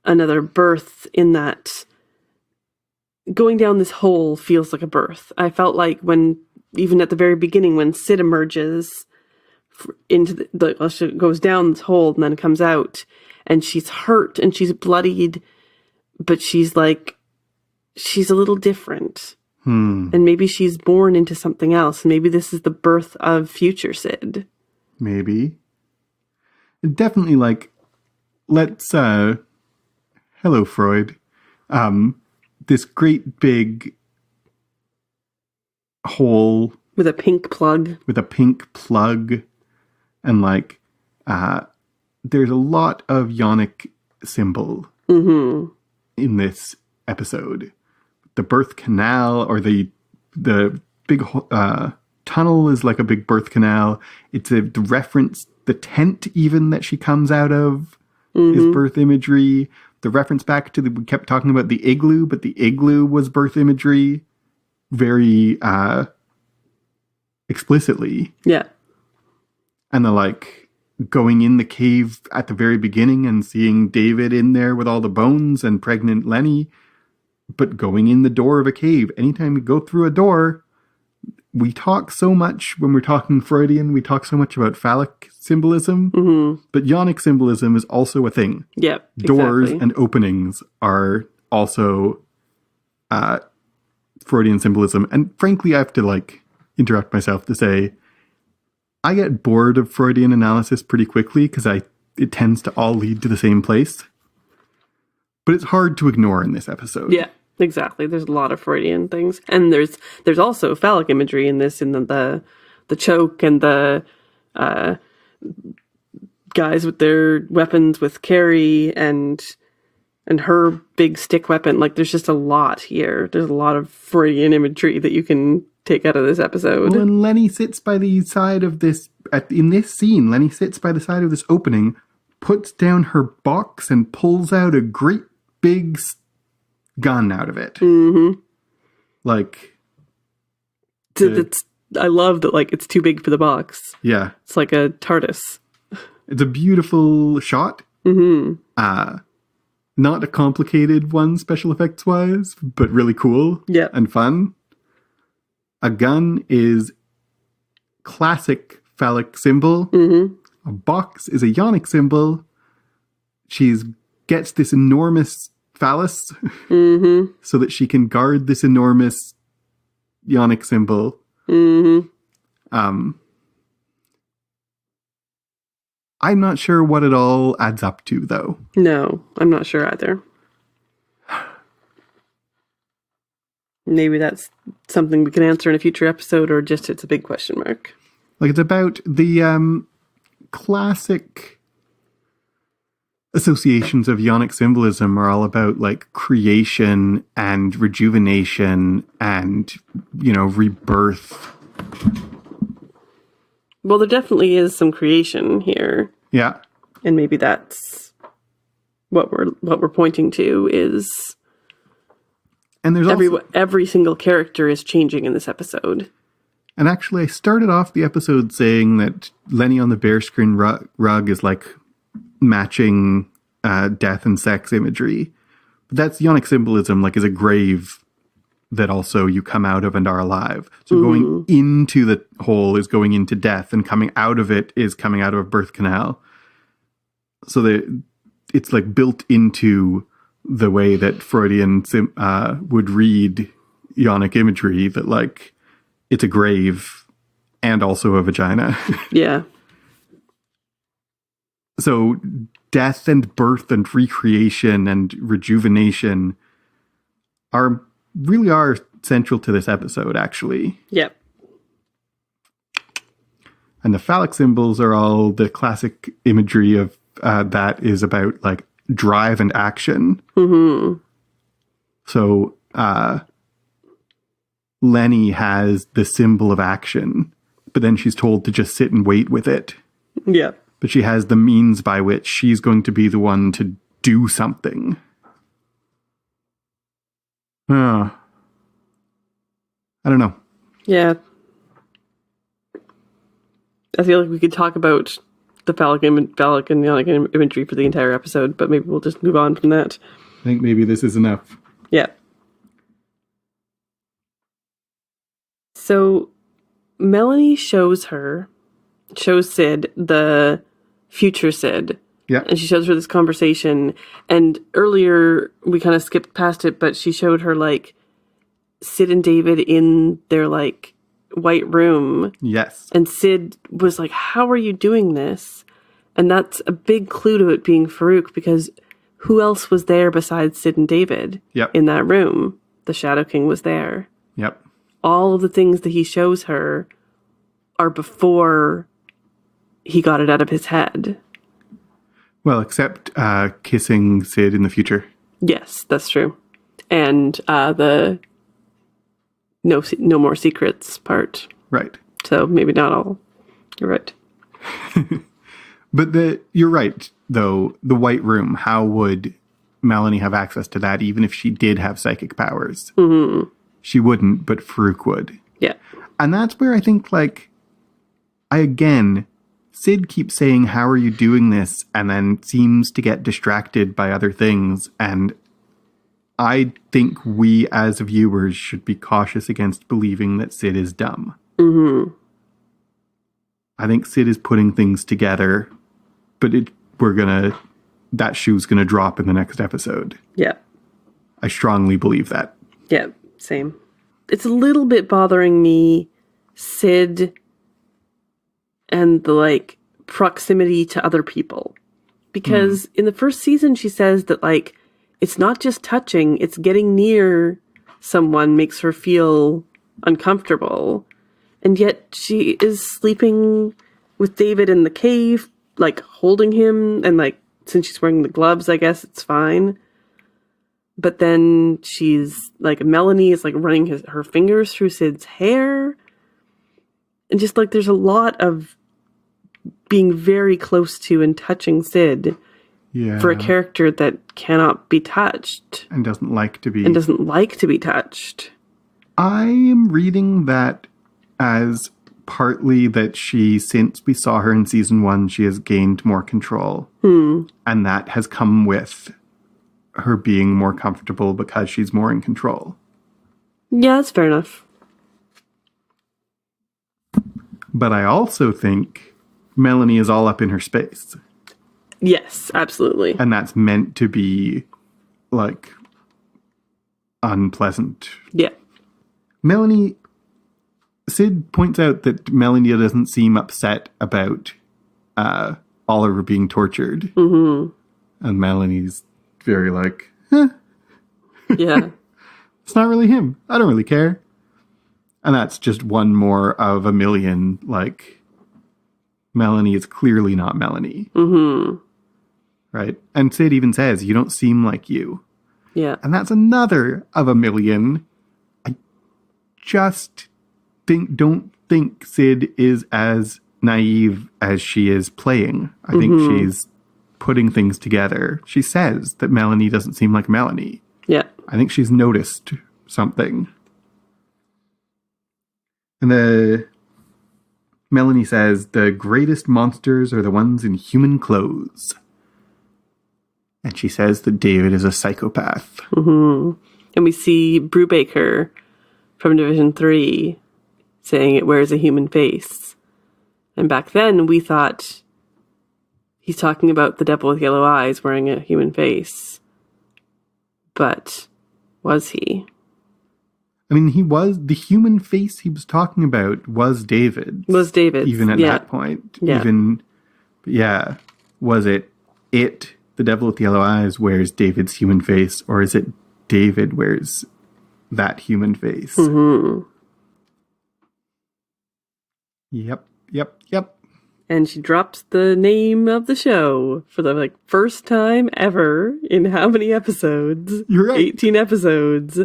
another birth in that going down this hole feels like a birth. I felt like when, even at the very beginning, when Syd emerges into she goes down this hole and then comes out, and she's hurt and she's bloodied, but she's like, she's a little different. And maybe she's born into something else. Maybe this is the birth of future Syd. Maybe. Definitely, like, let's, hello, Freud. This great big hole. With a pink plug. And, like, there's a lot of yonic symbol in this episode. The birth canal, or the big tunnel is like a big birth canal. It's a reference, the tent even that she comes out of is birth imagery. The reference back to we kept talking about the igloo, but the igloo was birth imagery very explicitly. Yeah. And the, like, going in the cave at the very beginning and seeing David in there with all the bones and pregnant Lenny, but going in the door of a cave. Anytime we go through a door, we talk so much, when we're talking Freudian, we talk so much about phallic symbolism, but yonic symbolism is also a thing. Yeah, Doors exactly. and openings are also Freudian symbolism. And frankly, I have to, like, interrupt myself to say, I get bored of Freudian analysis pretty quickly because it tends to all lead to the same place. But it's hard to ignore in this episode. Yeah, exactly. There's a lot of Freudian things. And there's also phallic imagery in this, in the choke and the guys with their weapons with Carrie and her big stick weapon. Like, there's just a lot here. There's a lot of Freudian imagery that you can take out of this episode. Well, and Lenny sits by the side of this, in this scene, Lenny sits by the side of this opening, puts down her box and pulls out a great big gun out of it. Like, I love that, like, it's too big for the box. Yeah. It's like a TARDIS. It's a beautiful shot. Not a complicated one special effects wise, but really cool and fun. A gun is classic phallic symbol. A box is a yonic symbol. She gets this enormous phallus so that she can guard this enormous yonic symbol. I'm not sure what it all adds up to, though. No, I'm not sure either. Maybe that's something we can answer in a future episode, or just it's a big question mark. Like, it's about the classic associations of yonic symbolism are all about, like, creation and rejuvenation and, you know, rebirth. Well, there definitely is some creation here. Yeah. And maybe that's what we're pointing to is... And there's every single character is changing in this episode. And actually, I started off the episode saying that Lenny on the bearskin rug is like matching death and sex imagery. But that's Yonic symbolism, like is a grave that also you come out of and are alive. So going into the hole is going into death, and coming out of it is coming out of a birth canal. So that it's like built into the way that Freudian would read Yonic imagery, that like it's a grave and also a vagina. Yeah. So death and birth and recreation and rejuvenation really are central to this episode, actually. Yep. And the phallic symbols are all the classic imagery of that is about like drive and action. Mm-hmm. So Lenny has the symbol of action, but then she's told to just sit and wait with it. Yeah. But she has the means by which she's going to be the one to do something. I don't know. Yeah. I feel like we could talk about the phallic and Yonic imagery for the entire episode, but maybe we'll just move on from that. I think maybe this is enough. Yeah. So Melanie shows Syd the future Syd. Yeah. And she shows her this conversation. And earlier we kind of skipped past it, but she showed her like Syd and David in their like white room. Yes. And Syd was like, "How are you doing this?" And that's a big clue to it being Farouk, because who else was there besides Syd and David in that room? The Shadow King was there. Yep. All of the things that he shows her are before he got it out of his head. Well, except kissing Syd in the future. Yes, that's true. And the no more secrets part. Right. So maybe not all. You're right. But you're right, though. The White Room, how would Melanie have access to that even if she did have psychic powers? Mm-hmm. She wouldn't, but Farouk would. Yeah. And that's where I think, like, Syd keeps saying, "How are you doing this?" and then seems to get distracted by other things. And I think we as viewers should be cautious against believing that Syd is dumb. Mm-hmm. I think Syd is putting things together, but that shoe's gonna drop in the next episode. Yeah. I strongly believe that. Yeah, same. It's a little bit bothering me, Syd and the like proximity to other people. Because in the first season she says that like it's not just touching, it's getting near someone makes her feel uncomfortable. And yet she is sleeping with David in the cave, like holding him, and like since she's wearing the gloves, I guess it's fine. But then she's like, Melanie is like running her fingers through Syd's hair. And just like there's a lot of being very close to and touching Syd for a character that cannot be touched. And doesn't like to be. And doesn't like to be touched. I am reading that as partly that since we saw her in season 1, she has gained more control. And that has come with her being more comfortable because she's more in control. Yeah, that's fair enough. But I also think Melanie is all up in her space. Yes, absolutely. And that's meant to be, like, unpleasant. Yeah. Syd points out that Melanie doesn't seem upset about Oliver being tortured. Mm-hmm. And Melanie's very like, yeah. It's not really him. I don't really care. And that's just one more of a million, like, Melanie is clearly not Melanie. Mm-hmm. Right? And Syd even says, "You don't seem like you." Yeah. And that's another of a million. I just don't think Syd is as naive as she is playing. I think she's putting things together. She says that Melanie doesn't seem like Melanie. Yeah. I think she's noticed something. And Melanie says, the greatest monsters are the ones in human clothes. And she says that David is a psychopath. Mm-hmm. And we see Brubaker from Division 3 saying it wears a human face. And back then we thought he's talking about the devil with yellow eyes wearing a human face. But was he? I mean, the human face he was talking about was David's. Was David's. Even at that point. Yeah. Was it, the devil with the yellow eyes, wears David's human face, or is it David wears that human face? Mm-hmm. Yep. And she drops the name of the show for the first time ever in how many episodes? You're right. 18 episodes.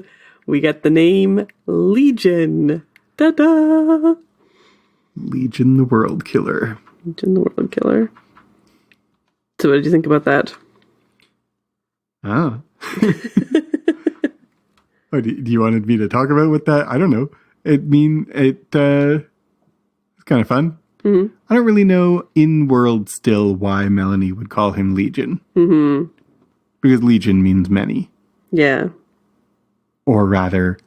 We get the name Legion. Ta-da! Legion the World Killer. Legion the World Killer. So what did you think about that? Oh, do you wanted me to talk about what that? I don't know. It's kind of fun. Mm-hmm. I don't really know in world still why Melanie would call him Legion. Mm-hmm. Because Legion means many. Yeah. Or rather,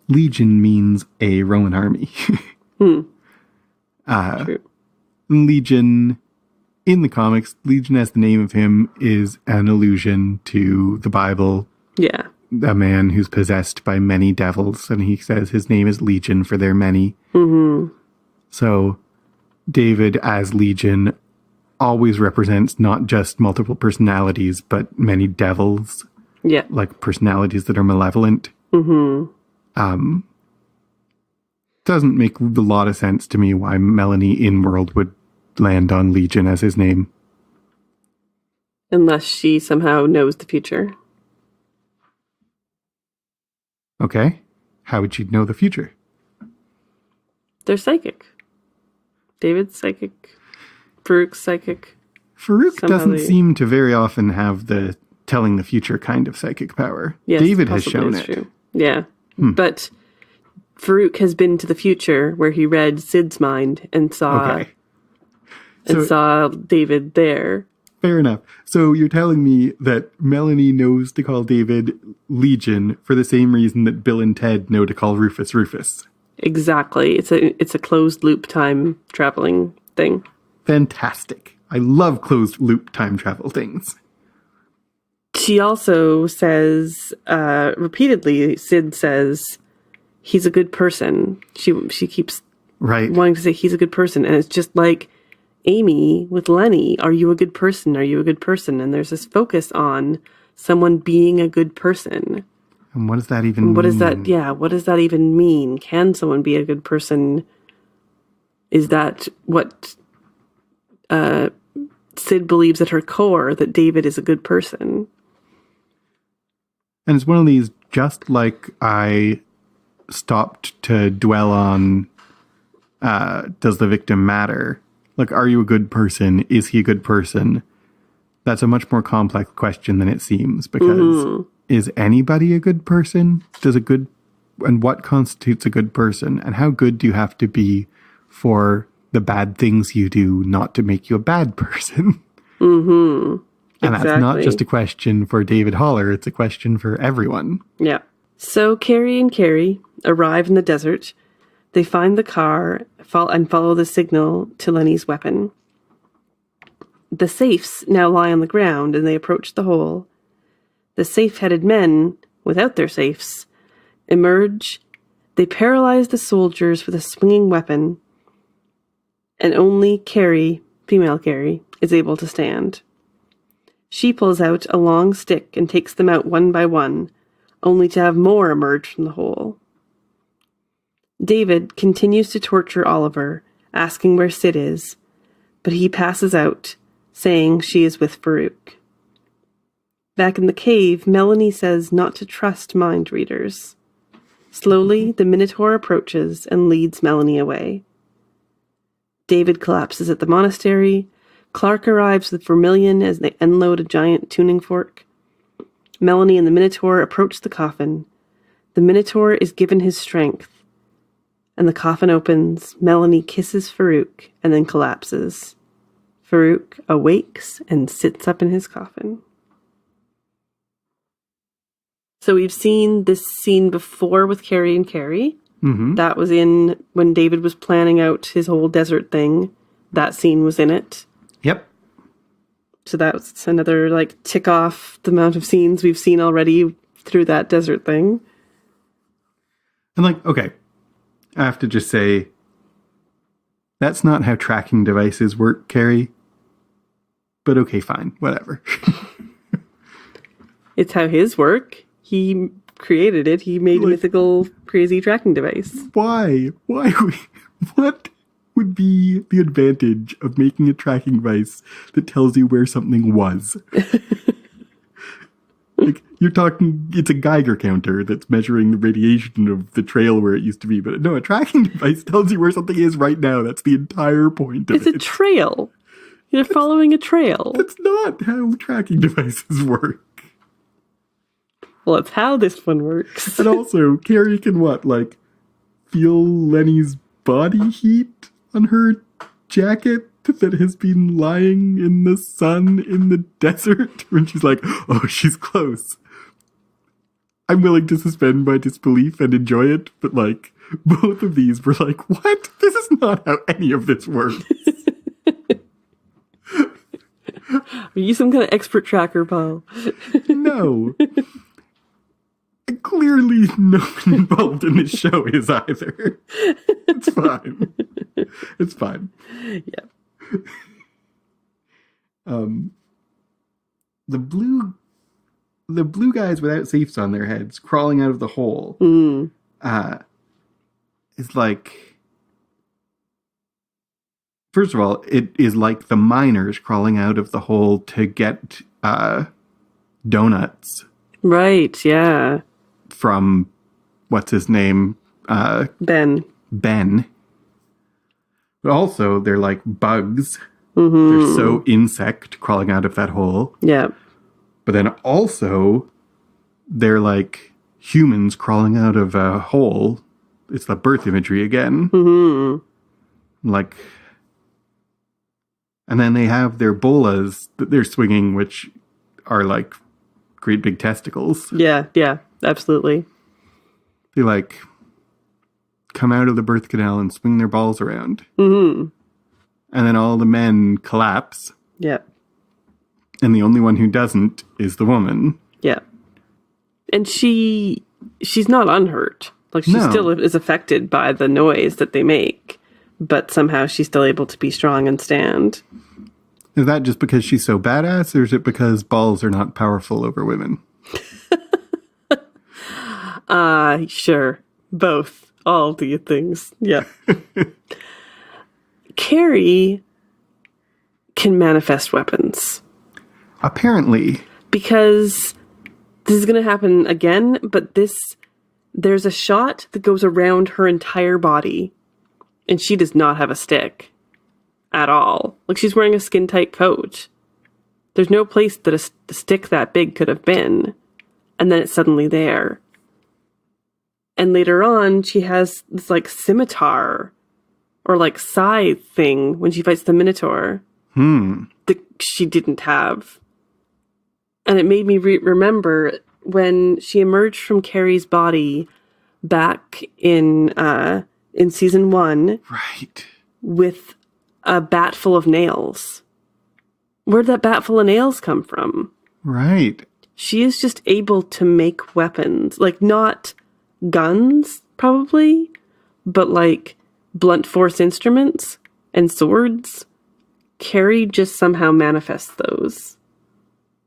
Legion means a Roman army. True. Legion, in the comics, Legion as the name of him is an allusion to the Bible. Yeah. A man who's possessed by many devils, and he says his name is Legion for their many. Mm-hmm. So David as Legion always represents not just multiple personalities, but many devils. Yeah. Like personalities that are malevolent. Mm-hmm. Doesn't make a lot of sense to me why Melanie in world would land on Legion as his name. Unless she somehow knows the future. Okay. How would she know the future? They're psychic. David's psychic. Farouk's psychic. Farouk doesn't seem to very often have the telling the future kind of psychic power. Yes, David has shown it. True. Yeah. But Farouk has been to the future where he read Syd's mind and saw David there. Fair enough. So you're telling me that Melanie knows to call David Legion for the same reason that Bill and Ted know to call Rufus Rufus. Exactly. It's a closed loop time traveling thing. Fantastic. I love closed loop time travel things. She also says, repeatedly, Syd says, he's a good person. She keeps wanting to say he's a good person. And it's just like Amy with Lenny. Are you a good person? Are you a good person? And there's this focus on someone being a good person. And what does that even mean? What does that even mean? Can someone be a good person? Is that what Syd believes at her core, that David is a good person? And it's one of these, just like I stopped to dwell on, does the victim matter? Like, are you a good person? Is he a good person? That's a much more complex question than it seems, because is anybody a good person? And what constitutes a good person? And how good do you have to be for the bad things you do not to make you a bad person? Mm-hmm. And that's not just a question for David Haller, it's a question for everyone. Yeah. So Carrie and Carrie arrive in the desert. They find the car and follow the signal to Lenny's weapon. The safes now lie on the ground, and they approach the hole. The safe-headed men, without their safes, emerge. They paralyze the soldiers with a swinging weapon, and only Carrie, female Carrie, is able to stand. She pulls out a long stick and takes them out one by one, only to have more emerge from the hole. David continues to torture Oliver, asking where Syd is, but he passes out, saying she is with Farouk. Back in the cave, Melanie says not to trust mind readers. Slowly, the Minotaur approaches and leads Melanie away. David collapses at the monastery. Clark arrives with Vermilion as they unload a giant tuning fork. Melanie and the Minotaur approach the coffin. The Minotaur is given his strength, and the coffin opens. Melanie kisses Farouk and then collapses. Farouk awakes and sits up in his coffin. So we've seen this scene before with Carrie and Carrie. Mm-hmm. That was in when David was planning out his whole desert thing. That scene was in it. Yep. So that's another, like, tick off the amount of scenes we've seen already through that desert thing. And, like, okay, I have to just say, that's not how tracking devices work, Carrie. But okay, fine, whatever. It's how his work. He created it. He made a mythical, crazy tracking device. Why? What would be the advantage of making a tracking device that tells you where something was? Like, you're talking, it's a Geiger counter that's measuring the radiation of the trail where it used to be. But no, a tracking device tells you where something is right now. That's the entire point of it. It's a trail. You're following a trail. That's not how tracking devices work. Well, it's how this one works. And also, Carrie can feel Lenny's body heat on her jacket that has been lying in the sun in the desert when she's like, oh, she's close. I'm willing to suspend my disbelief and enjoy it, but both of these were like, what? This is not how any of this works. Are you some kind of expert tracker, Paul? No. Clearly no one involved in this show is either. It's fine. It's fine. Yeah. The blue guys without safes on their heads crawling out of the hole is like, first of all, it is like the miners crawling out of the hole to get donuts. Right, yeah. From, what's his name? Ben. But also, they're like bugs. Mm-hmm. They're so insect crawling out of that hole. Yeah. But then also, they're like humans crawling out of a hole. It's the birth imagery again. Mm-hmm. And then they have their bolas that they're swinging, which are like great big testicles. Yeah, absolutely. They come out of the birth canal and swing their balls around. Mm-hmm. And then all the men collapse. Yeah. And the only one who doesn't is the woman. Yeah. And she's not unhurt. She still is affected by the noise that they make. But somehow she's still able to be strong and stand. Is that just because she's so badass, or is it because balls are not powerful over women? Sure. Both. All the things. Yeah. Carrie can manifest weapons. Apparently. Because this is going to happen again, but there's a shot that goes around her entire body, and she does not have a stick at all. She's wearing a skin-tight coat. There's no place that a stick that big could have been. And then it's suddenly there. And later on, she has this scimitar or scythe thing when she fights the Minotaur that she didn't have. And it made me remember when she emerged from Carrie's body back in season 1. Right. With a bat full of nails. Where'd that bat full of nails come from? Right. She is just able to make weapons. Not guns, probably, but blunt force instruments and swords. Carrie just somehow manifests those.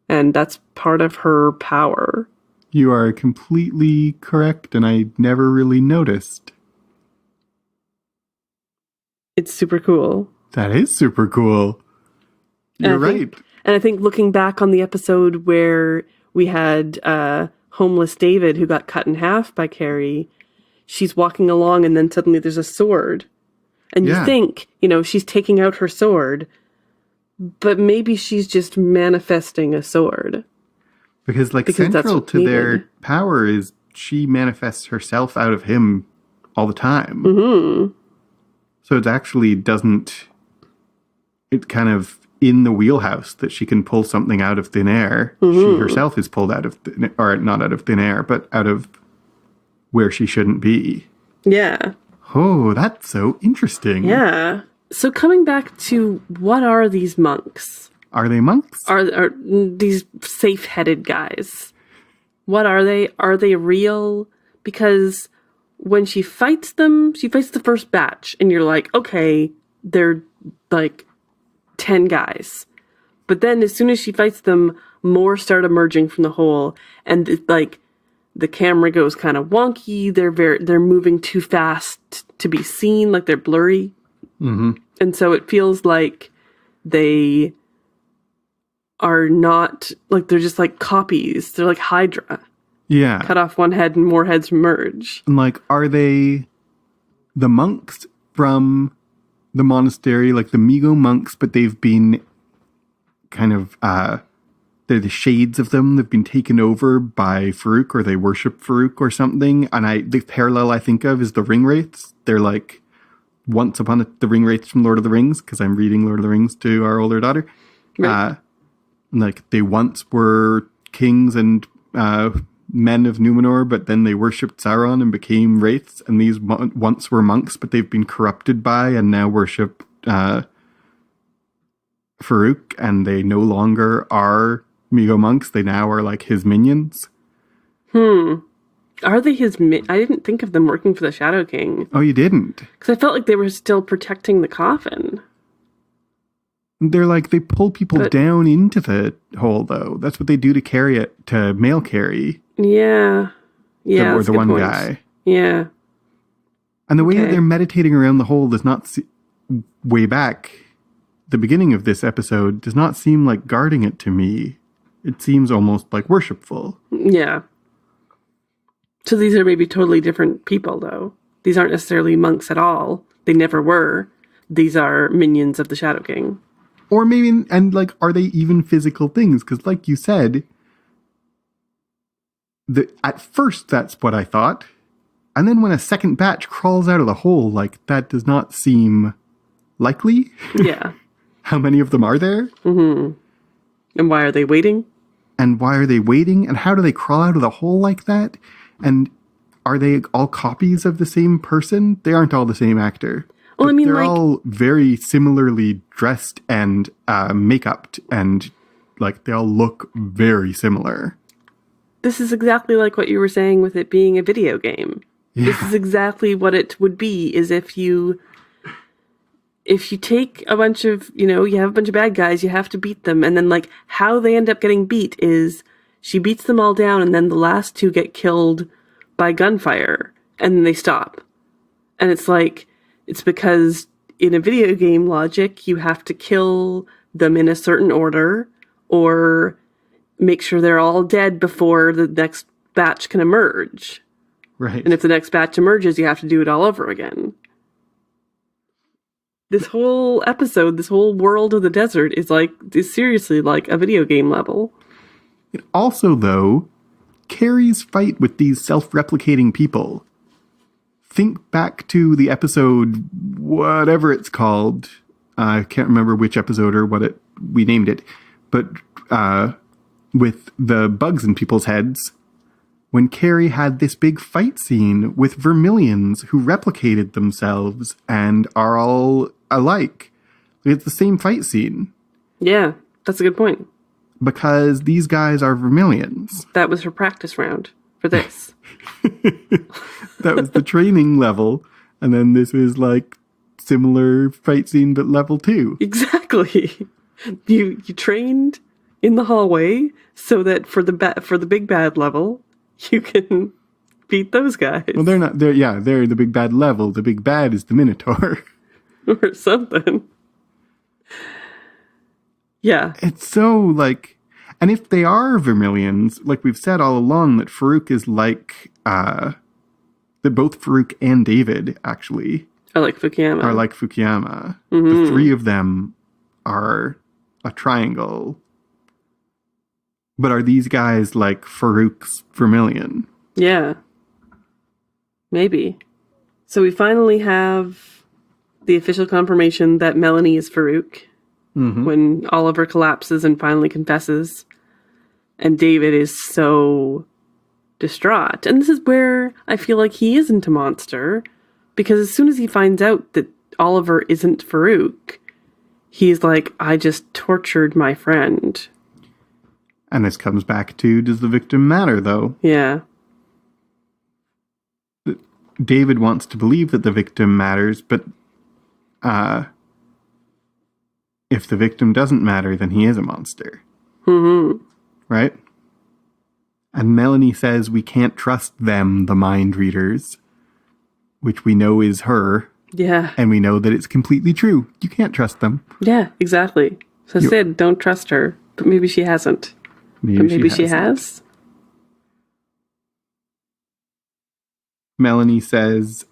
And that's part of her power. You are completely correct, and I never really noticed. It's super cool. That is super cool. You're right. And I think looking back on the episode where we had homeless David who got cut in half by Carrie, she's walking along and then suddenly there's a sword. And you think, she's taking out her sword, but maybe she's just manifesting a sword. Because central to their power is she manifests herself out of him all the time. Mm-hmm. So it actually doesn't... It's kind of in the wheelhouse that she can pull something out of thin air. She herself is pulled out of... or not out of thin air, but out of where she shouldn't be. Yeah. Oh, that's so interesting. Yeah. So coming back to what are these monks? Are they monks? Are these safe-headed guys? What are they? Are they real? Because when she fights them, she fights the first batch, and you're like, okay, they're like 10 guys. But then as soon as she fights them, more start emerging from the hole, and like the camera goes kind of wonky. They're moving too fast to be seen, like they're blurry. Mm-hmm. And so it feels like they are not, like they're just like copies. They're like Hydra. Yeah. Cut off one head and more heads emerge. And like, are they the monks from the monastery, like the Migo monks, but they've been kind of, they're the shades of them. They've been taken over by Farouk, or they worship Farouk or something. And the parallel I think of is the ring wraiths. They're like the ring wraiths from Lord of the Rings, because I'm reading Lord of the Rings to our older daughter. Right. Like they once were kings and men of Numenor, but then they worshipped Sauron and became wraiths. And these once were monks, but they've been corrupted by and now worship Farouk, and they no longer are Migo monks. They now are like his minions. Are they his... I didn't think of them working for the Shadow King. Oh, you didn't? Because I felt like they were still protecting the coffin. They're like, they pull people down into the hole, though. That's what they do to carry it, to mail carry. Yeah. Yeah, or the one guy. Yeah. And the way that they're meditating around the hole does not... way back, the beginning of this episode, does not seem like guarding it to me. It seems almost like worshipful. Yeah. So these are maybe totally different people, though. These aren't necessarily monks at all. They never were. These are minions of the Shadow King. Or maybe, and like, are they even physical things? Because like you said, at first that's what I thought. And then when a second batch crawls out of the hole, like, that does not seem likely. Yeah. How many of them are there? Mm-hmm. And why are they waiting? And why are they waiting? And how do they crawl out of the hole like that? And are they all copies of the same person? They aren't all the same actor. Well, I mean, they're like, all very similarly dressed and make-upped, and like they all look very similar. This is exactly like what you were saying with it being a video game. Yeah. This is exactly what it would be, is if you take a bunch of, you have a bunch of bad guys, you have to beat them, and then like how they end up getting beat is she beats them all down, and then the last two get killed by gunfire, and then they stop. And it's like, it's because in a video game logic, you have to kill them in a certain order, or make sure they're all dead before the next batch can emerge. Right. And if the next batch emerges, you have to do it all over again. This whole episode, this whole world of the desert is seriously like a video game level. It also, though, Carrie's fight with these self-replicating people. Think back to the episode, whatever it's called. I can't remember which episode or we named it. But with the bugs in people's heads, when Carrie had this big fight scene with Vermilions who replicated themselves and are all alike. It's the same fight scene. Yeah, that's a good point. Because these guys are Vermilions. That was her practice round for this. That was the training level. And then this was like similar fight scene, but level 2. Exactly. You trained in the hallway so that for the big bad level, you can beat those guys. Well, they're the big bad level. The big bad is the Minotaur. Or something. Yeah. It's so like, and if they are Vermilions, like we've said all along, that Farouk is like, that both Farouk and David actually are like Fukuyama. Mm-hmm. The three of them are a triangle. But are these guys like Farouk's Vermilion? Yeah. Maybe. So we finally have the official confirmation that Melanie is Farouk when Oliver collapses and finally confesses. And David is so distraught. And this is where I feel like he isn't a monster. Because as soon as he finds out that Oliver isn't Farouk, he's like, I just tortured my friend. And this comes back to, does the victim matter, though? Yeah. David wants to believe that the victim matters, but if the victim doesn't matter, then he is a monster. Mm-hmm. Right? And Melanie says we can't trust them, the mind readers, which we know is her. Yeah. And we know that it's completely true. You can't trust them. Yeah, exactly. So Syd, don't trust her. But maybe she hasn't. Maybe she has. Melanie says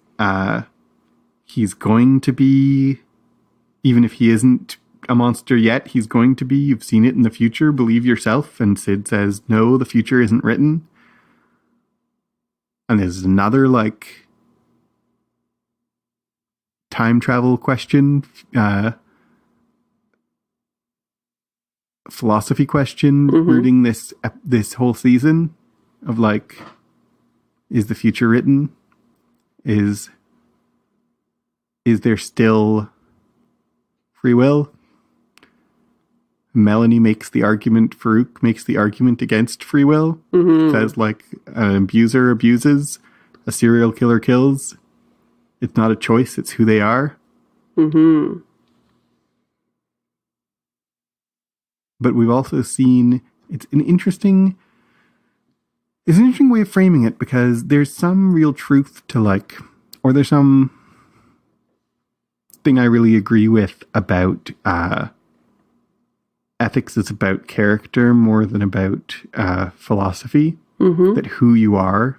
he's going to be, even if he isn't a monster yet, he's going to be. You've seen it in the future. Believe yourself. And Syd says, no, the future isn't written. And there's another, like, time travel question, philosophy question, rooting this whole season of, like, is the future written? Is there still free will? Melanie makes the argument, Farouk makes the argument against free will. Says, like, an abuser abuses, a serial killer kills. It's not a choice, it's who they are. But we've also seen, it's an interesting way of framing it, because there's some real truth to, like, or there's some thing I really agree with about ethics is about character more than about philosophy. That who you are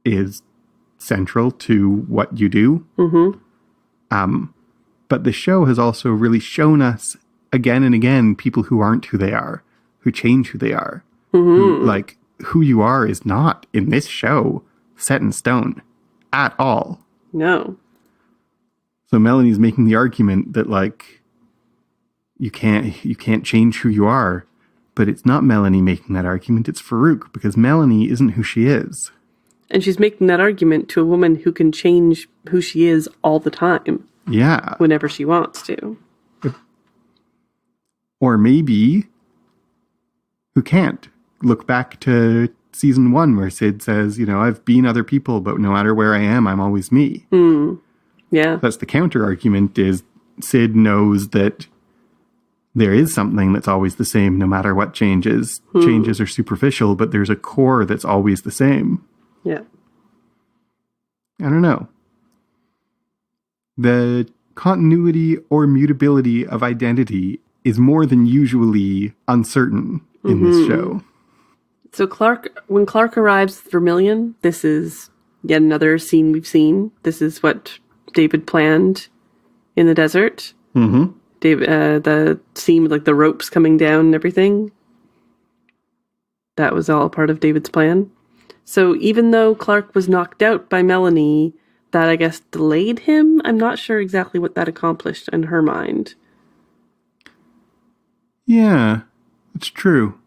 is central to what you do. But the show has also really shown us again and again people who aren't who they are, who change who they are. Who you are is not, in this show, set in stone at all. No. So Melanie's making the argument that, like, you can't change who you are, but it's not Melanie making that argument, it's Farouk, because Melanie isn't who she is. And she's making that argument to a woman who can change who she is all the time. Yeah. Whenever she wants to. Or maybe who can't. Look back to season 1 where Syd says, I've been other people, but no matter where I am, I'm always me. Yeah. That's the counter argument, is Syd knows that there is something that's always the same no matter what changes. Changes are superficial, but there's a core that's always the same. Yeah. I don't know. The continuity or mutability of identity is more than usually uncertain in this show. So when Clark arrives with Vermilion, this is yet another scene we've seen. This is what David planned in the desert. David, the scene with, like, the ropes coming down and everything. That was all part of David's plan. So even though Clark was knocked out by Melanie, that, I guess, delayed him. I'm not sure exactly what that accomplished in her mind. Yeah, it's true.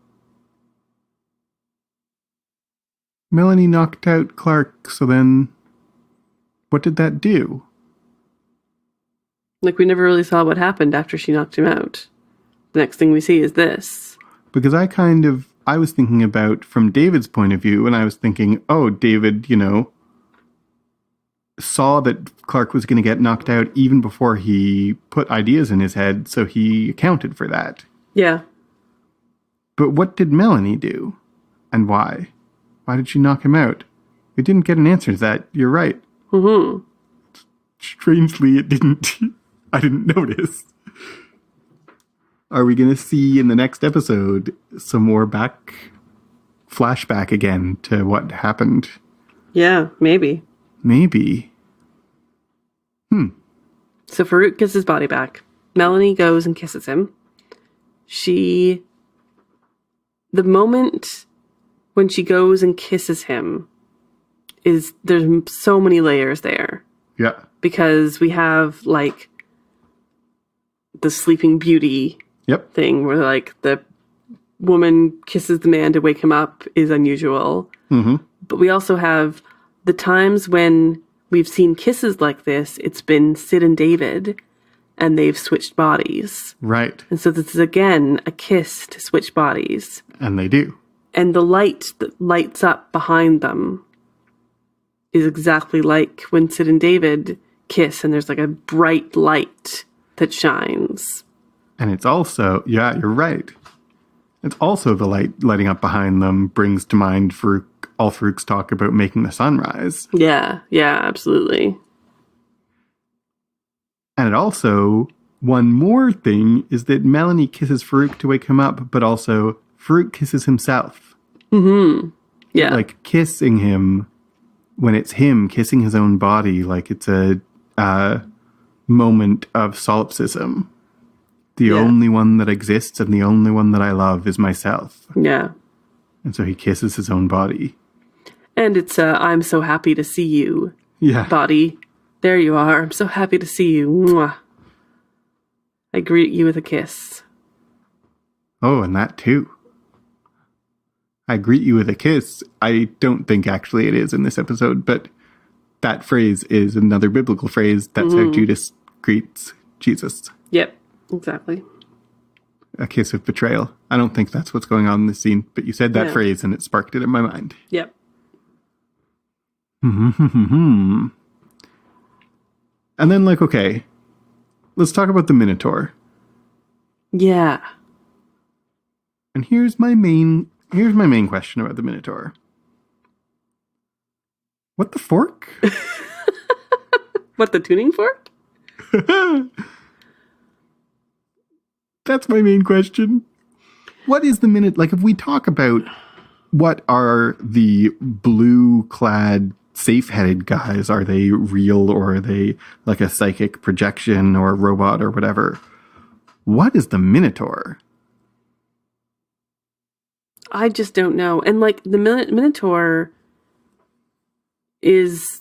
Melanie knocked out Clark, so then what did that do? Like, we never really saw what happened after she knocked him out. The next thing we see is this. Because I was thinking about, from David's point of view, and I was thinking, oh, David, saw that Clark was going to get knocked out even before he put ideas in his head, so he accounted for that. Yeah. But what did Melanie do? And why? Why did she knock him out? We didn't get an answer to that. You're right. Strangely, I didn't notice. Are we going to see in the next episode some more flashback again to what happened? Yeah, maybe. Maybe. So Farouk gets his body back. Melanie goes and kisses him. The moment when she goes and kisses him is there's so many layers there. Yeah. Because we have, like, the Sleeping Beauty thing where, like, the woman kisses the man to wake him up is unusual. Mm-hmm. But we also have the times when we've seen kisses like this, it's been Syd and David, and they've switched bodies. Right. And so this is, again, a kiss to switch bodies. And they do. And the light that lights up behind them is exactly like when Syd and David kiss, and there's like a bright light that shines. And it's also, yeah, you're right. It's also the light lighting up behind them brings to mind Farouk's talk about making the sunrise. Yeah, absolutely. And it also, one more thing is that Melanie kisses Farouk to wake him up, but also Farouk kisses himself. Mm-hmm. Yeah. Like kissing him when it's him kissing his own body, like it's a moment of solipsism. The only one that exists and the only one that I love is myself. Yeah. And so he kisses his own body. And it's I'm so happy to see you. Yeah. Body. There you are. I'm so happy to see you. Mwah. I greet you with a kiss. Oh, and that too. I greet you with a kiss. I don't think actually it is in this episode, but that phrase is another biblical phrase. That's how Judas greets Jesus. Yep, exactly. A kiss of betrayal. I don't think that's what's going on in this scene, but you said that phrase and it sparked it in my mind. Yep. And then, like, okay, let's talk about the Minotaur. Yeah. And here's my main question about the Minotaur. What the fork? What, the tuning fork? That's my main question. What is the Minotaur? Like, if we talk about what are the blue-clad, safe-headed guys, are they real or are they like a psychic projection or a robot or whatever? What is the Minotaur? I just don't know. And, like, the Minotaur is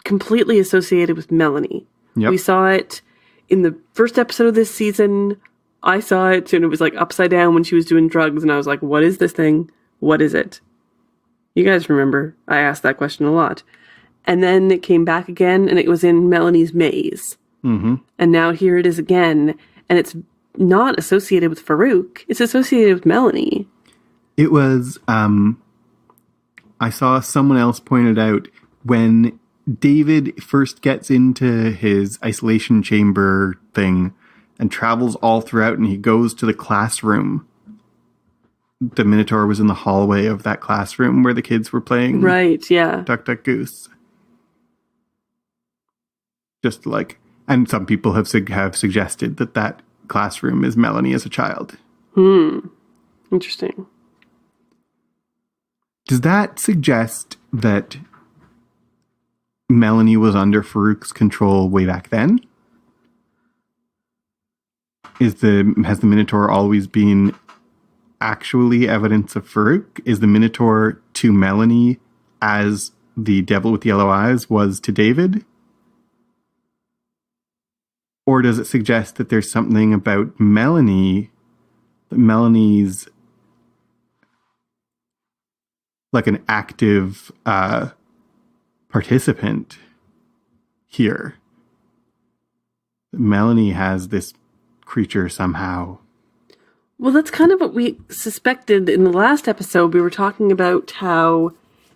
completely associated with Melanie. Yep. We saw it in the first episode of this season. I saw it, and it was, like, upside down when she was doing drugs, and I was like, what is this thing? What is it? You guys remember, I asked that question a lot. And then it came back again, and it was in Melanie's maze. Mm-hmm. And now here it is again, and it's not associated with Farouk. It's associated with Melanie. It was, I saw someone else pointed out when David first gets into his isolation chamber thing and travels all throughout and he goes to the classroom. The Minotaur was in the hallway of that classroom where the kids were playing. Right, yeah. Duck, Duck, Goose. Just like, and some people have suggested that classroom is Melanie as a child. Interesting. Does that suggest that Melanie was under Farouk's control way back then? Has the Minotaur always been actually evidence of Farouk? Is the Minotaur to Melanie as the devil with yellow eyes was to David? Or does it suggest that there's something about Melanie, that Melanie's like an active participant here? Melanie has this creature somehow. Well, that's kind of what we suspected in the last episode. We were talking about how,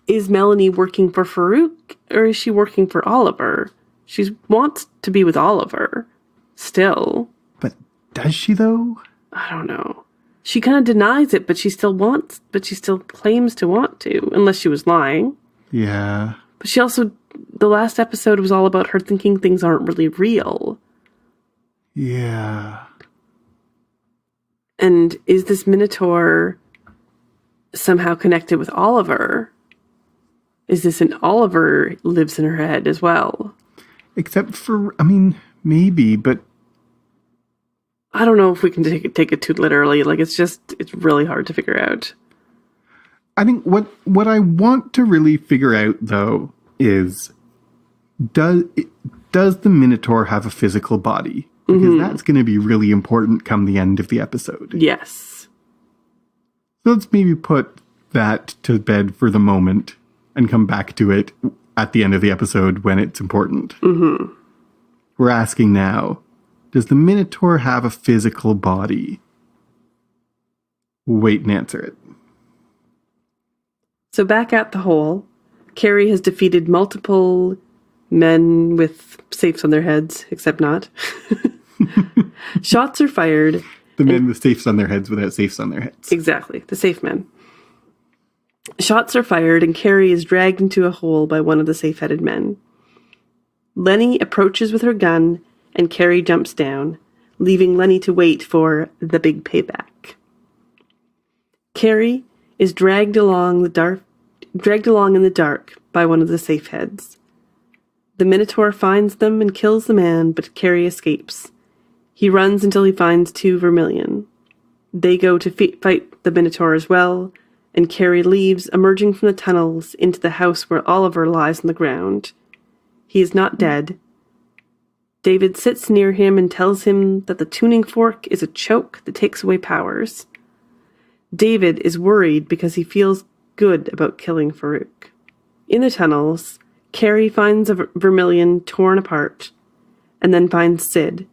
is Melanie working for Farouk or is she working for Oliver? She wants to be with Oliver still. But does she though? I don't know. She kind of denies it, but she still claims to want to, unless she was lying. Yeah. But she also, the last episode was all about her thinking things aren't really real. Yeah. And is this Minotaur somehow connected with Oliver? Is this an Oliver lives in her head as well? Except for, I mean, maybe, but I don't know if we can take it too literally. Like, it's really hard to figure out. I think what I want to really figure out, though, is does the Minotaur have a physical body? Because that's going to be really important come the end of the episode. Yes. So let's maybe put that to bed for the moment and come back to it at the end of the episode when it's important. Mm-hmm. We're asking now, does the Minotaur have a physical body? Wait and answer it. So back at the hole, Carrie has defeated multiple men with safes on their heads, except not. Shots are fired. The men with safes on their heads without safes on their heads. Exactly, the safe men. Shots are fired and Carrie is dragged into a hole by one of the safe-headed men. Lenny approaches with her gun and Carrie jumps down, leaving Lenny to wait for the big payback. Carrie is dragged along in the dark by one of the safe heads. The Minotaur finds them and kills the man, but Carrie escapes. He runs until he finds 2 Vermilion. They go to fight the Minotaur as well, and Carrie leaves, emerging from the tunnels into the house where Oliver lies on the ground. He is not dead. David sits near him and tells him that the tuning fork is a choke that takes away powers. David is worried because he feels good about killing Farouk. In the tunnels, Carrie finds a Vermilion torn apart, and then finds Syd.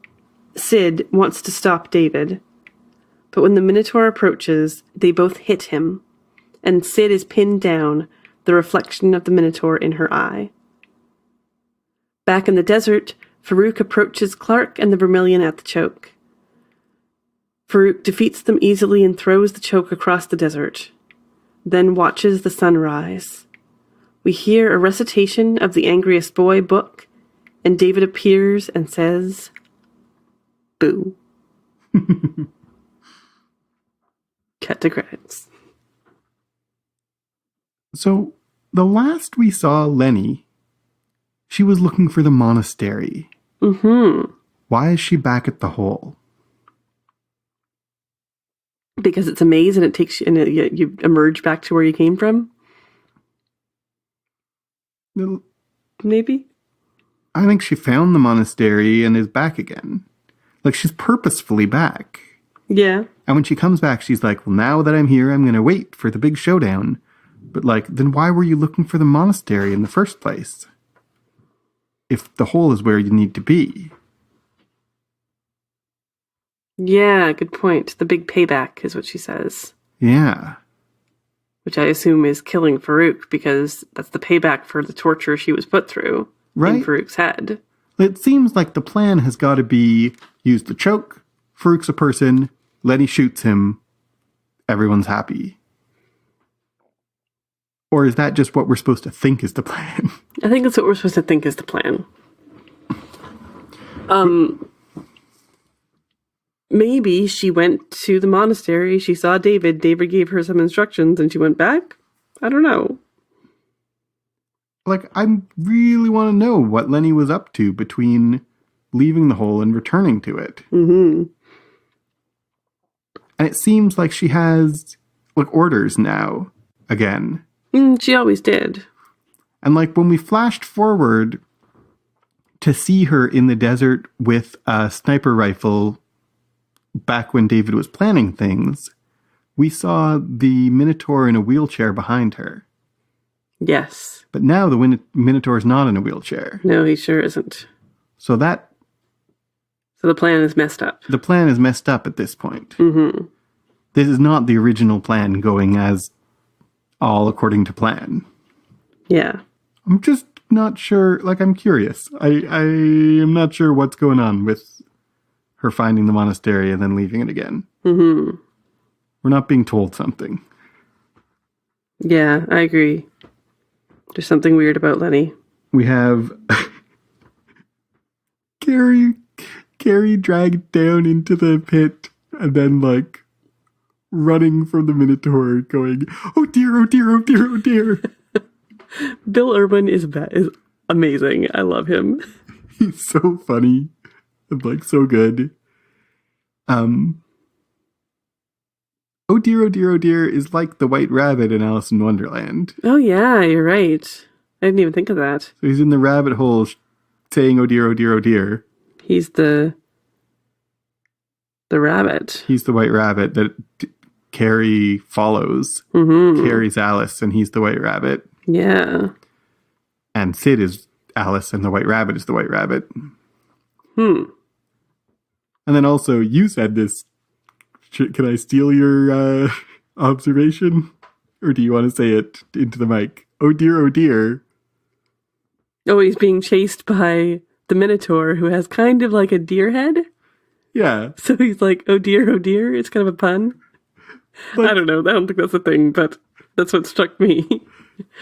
Syd wants to stop David, but when the Minotaur approaches, they both hit him, and Syd is pinned down, the reflection of the Minotaur in her eye. Back in the desert, Farouk approaches Clark and the Vermilion at the choke. Farouk defeats them easily and throws the choke across the desert, then watches the sun rise. We hear a recitation of the Angriest Boy book, and David appears and says, "Boo." Cut to credits. So, the last we saw Lenny, she was looking for the monastery. Mm-hmm. Why is she back at the hole? Because it's a maze and it takes you, and you emerge back to where you came from? Maybe? I think she found the monastery and is back again. Like, she's purposefully back. Yeah. And when she comes back, she's like, well, now that I'm here, I'm going to wait for the big showdown. But, like, then why were you looking for the monastery in the first place? If the hole is where you need to be. Yeah, good point. The big payback is what she says. Yeah. Which I assume is killing Farouk, because that's the payback for the torture she was put through in Farouk's head. It seems like the plan has got to be use the choke, Farouk's a person, Lenny shoots him, everyone's happy. Or is that just what we're supposed to think is the plan? I think that's what we're supposed to think is the plan. Maybe she went to the monastery, she saw David gave her some instructions, and she went back? I don't know. Like, I really want to know what Lenny was up to between leaving the hole and returning to it. Mm-hmm. And it seems like she has, like, orders now, again. She always did. And, like, when we flashed forward to see her in the desert with a sniper rifle back when David was planning things, we saw the Minotaur in a wheelchair behind her. Yes. But now the Minotaur is not in a wheelchair. No, he sure isn't. So the plan is messed up. The plan is messed up at this point. Mm-hmm. This is not the original plan going as all according to plan. Yeah. I'm just not sure. Like, I'm curious. I am not sure what's going on with her finding the monastery and then leaving it again. Mm-hmm. We're not being told something. Yeah, I agree. There's something weird about Lenny. We have Carrie dragged down into the pit and then, like, running from the Minotaur going, oh dear, oh dear, oh dear, oh dear. Bill Urban is amazing. I love him. He's so funny and, like, so good. oh dear is like the White Rabbit in Alice in Wonderland. Oh, yeah, you're right. I didn't even think of that. So he's in the rabbit hole saying, oh dear, oh dear, oh dear. He's the rabbit. He's the White Rabbit that Carrie follows. Mm-hmm. Carrie's Alice, and he's the White Rabbit. Yeah. And Syd is Alice, and the White Rabbit is the White Rabbit. And then also, you said this. Can I steal your observation? Or do you want to say it into the mic? Oh dear, oh dear. Oh, he's being chased by the Minotaur, who has kind of like a deer head. Yeah. So he's like, oh dear, oh dear. It's kind of a pun. Like, I don't know. I don't think that's a thing, but that's what struck me.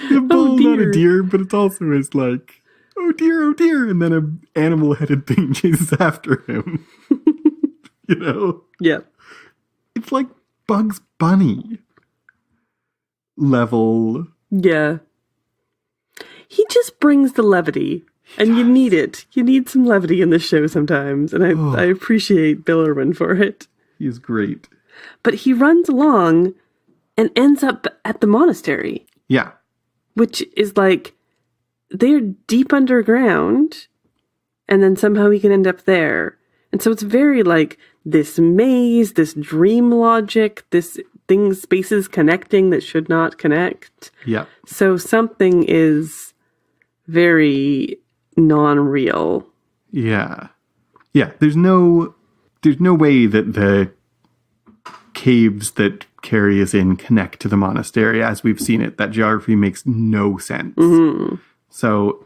The bull, not a deer, but it's also is like, oh dear, and then an animal-headed thing chases after him. You know? Yeah. It's like Bugs Bunny level. Yeah. He just brings the levity, and you need it. You need some levity in this show sometimes, and I appreciate Bill Irwin for it. He's great. But he runs along and ends up at the monastery. Yeah. Which is like, they're deep underground, and then somehow he can end up there. And so it's very like this maze, this dream logic, this things, spaces connecting that should not connect. Yeah. So something is very non-real. Yeah. Yeah. There's no way that the caves that Carrie is in connect to the monastery as we've seen it. That geography makes no sense. Mm-hmm. So,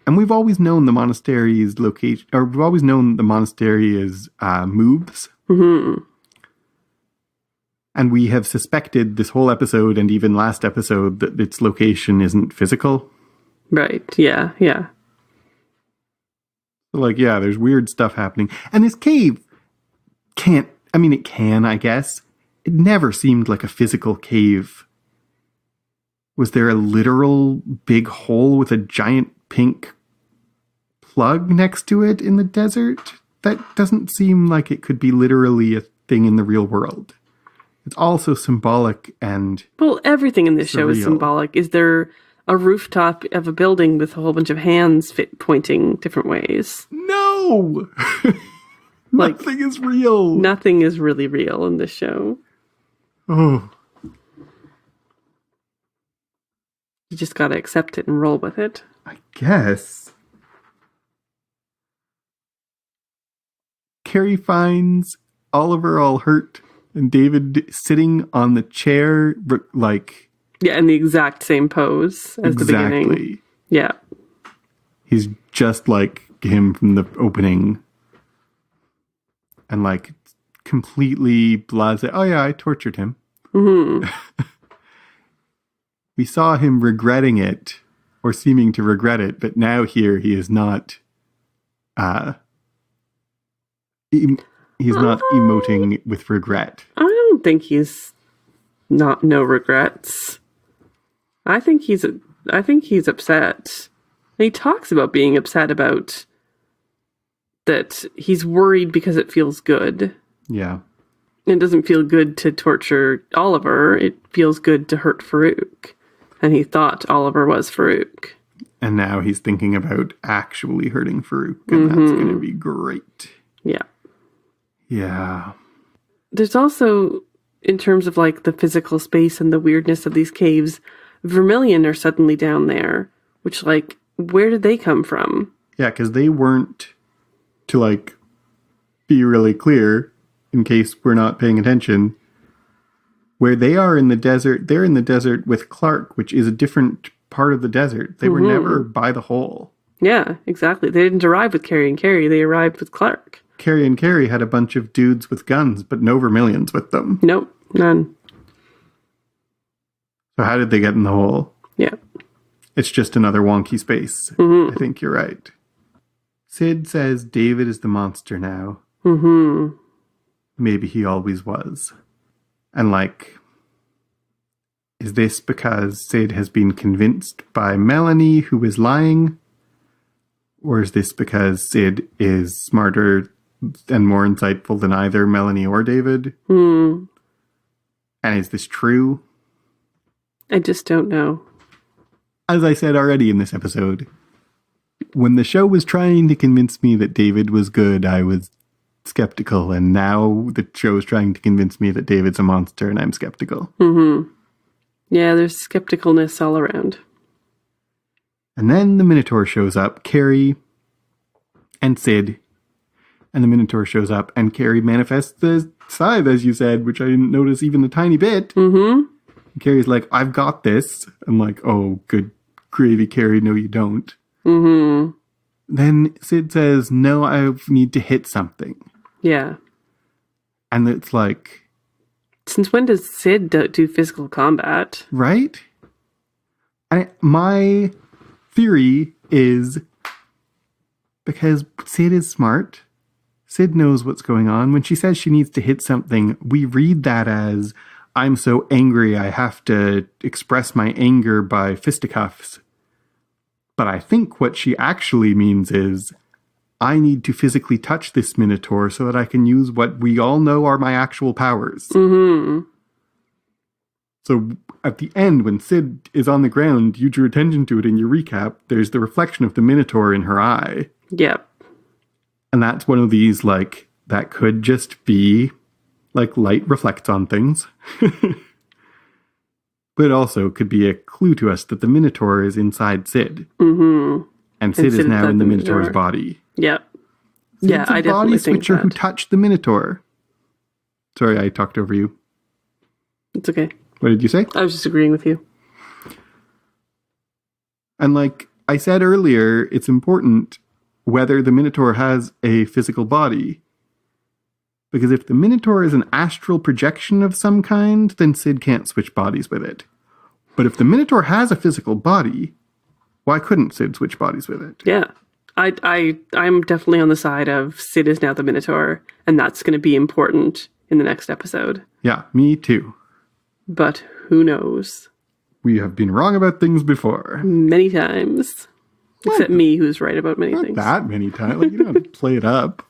and we've always known the monastery's location, or we've always known the monastery is moobs. Mm-hmm. And we have suspected this whole episode and even last episode that its location isn't physical. Right. Yeah. Yeah. Like, yeah, there's weird stuff happening. And this cave it can, I guess. It never seemed like a physical cave. Was there a literal big hole with a giant pink plug next to it in the desert? That doesn't seem like it could be literally a thing in the real world. It's also symbolic and well, everything in this show is symbolic. Is there a rooftop of a building with a whole bunch of hands pointing different ways? No! Nothing is real. Nothing is really real in this show. Oh. You just gotta accept it and roll with it. I guess. Carrie finds Oliver all hurt and David sitting on the chair, like... Yeah, in the exact same pose as the beginning. Yeah. He's just like him from the opening. And like completely blasé. Oh yeah, I tortured him. Mm-hmm. We saw him regretting it, or seeming to regret it, but now here he is not... He's not emoting with regret. I don't think he's no regrets. I think he's upset. He talks about being upset about that he's worried because it feels good. Yeah. It doesn't feel good to torture Oliver. It feels good to hurt Farouk. And he thought Oliver was Farouk. And now he's thinking about actually hurting Farouk, and that's going to be great. Yeah. Yeah. There's also, in terms of like the physical space and the weirdness of these caves, Vermilion are suddenly down there, which like, where did they come from? Yeah, because they weren't, to like be really clear, in case we're not paying attention, where they are in the desert, they're in the desert with Clark, which is a different part of the desert. They were never by the hole. Yeah, exactly. They didn't arrive with Carrie and Carrie. They arrived with Clark. Carrie and Carrie had a bunch of dudes with guns, but no Vermilions with them. Nope, none. So how did they get in the hole? Yeah. It's just another wonky space. I think you're right. Syd says David is the monster now. Mm-hmm. Maybe he always was. And like, is this because Syd has been convinced by Melanie, who is lying? Or is this because Syd is smarter and more insightful than either Melanie or David? And is this true? I just don't know. As I said already in this episode, when the show was trying to convince me that David was good, I was skeptical. And now the show is trying to convince me that David's a monster and I'm skeptical. Mm-hmm. Yeah, there's skepticalness all around. And then the Minotaur shows up, Carrie and Syd. And the Minotaur shows up and Carrie manifests the scythe, as you said, which I didn't notice even a tiny bit. Mm-hmm. And Carrie's like, I've got this. I'm like, oh, good gravy, Carrie. No, you don't. Mm-hmm. Then Syd says, no, I need to hit something. Yeah. And it's like... Since when does Syd do physical combat? Right? My theory is because Syd is smart. Syd knows what's going on. When she says she needs to hit something, we read that as, I'm so angry I have to express my anger by fisticuffs. But I think what she actually means is, I need to physically touch this Minotaur so that I can use what we all know are my actual powers. Mm-hmm. So at the end, when Syd is on the ground, you drew attention to it in your recap, there's the reflection of the Minotaur in her eye. Yep. And that's one of these, like, that could just be, like, light reflects on things. But it also could be a clue to us that the Minotaur is inside Syd. Mm-hmm. And Syd is now in the Minotaur's body. Yep. Syd's Yeah, I definitely body think switcher that. who touched the Minotaur. Sorry, I talked over you. It's okay. What did you say? I was just agreeing with you. And like I said earlier, it's important whether the Minotaur has a physical body. Because if the Minotaur is an astral projection of some kind, then Syd can't switch bodies with it. But if the Minotaur has a physical body, why couldn't Syd switch bodies with it? Yeah. I'm definitely on the side of Syd is now the Minotaur, and that's going to be important in the next episode. Yeah, me too. But who knows? We have been wrong about things before. Many times. Except me, who's right about many Not things. that many times. Like, you don't have to play it up.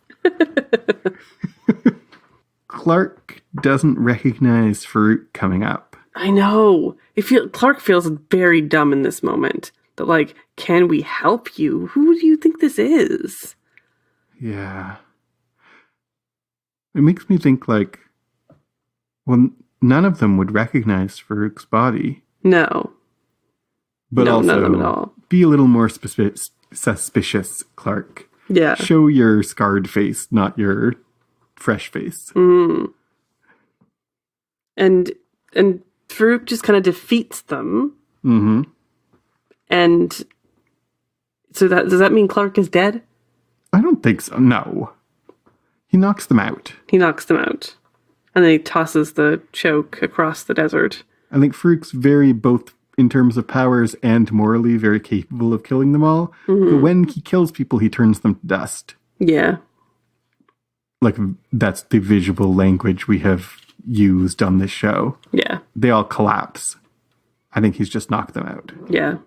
Clark doesn't recognize Farouk coming up. I know. Clark feels very dumb in this moment. That, like, can we help you? Who do you think this is? Yeah. It makes me think, like, well, none of them would recognize Farouk's body. No. But no, also, none of them at all. Be a little more suspicious, Clark. Yeah. Show your scarred face, not your fresh face. Mm. And Farouk just kind of defeats them. Mm-hmm. And so does that mean Clark is dead? I don't think so. No. He knocks them out. He knocks them out. And then he tosses the choke across the desert. I think Farouk's very, both in terms of powers and morally, very capable of killing them all. Mm-hmm. But when he kills people, he turns them to dust. Yeah. Like, that's the visual language we have used on this show. Yeah. They all collapse. I think he's just knocked them out. Yeah.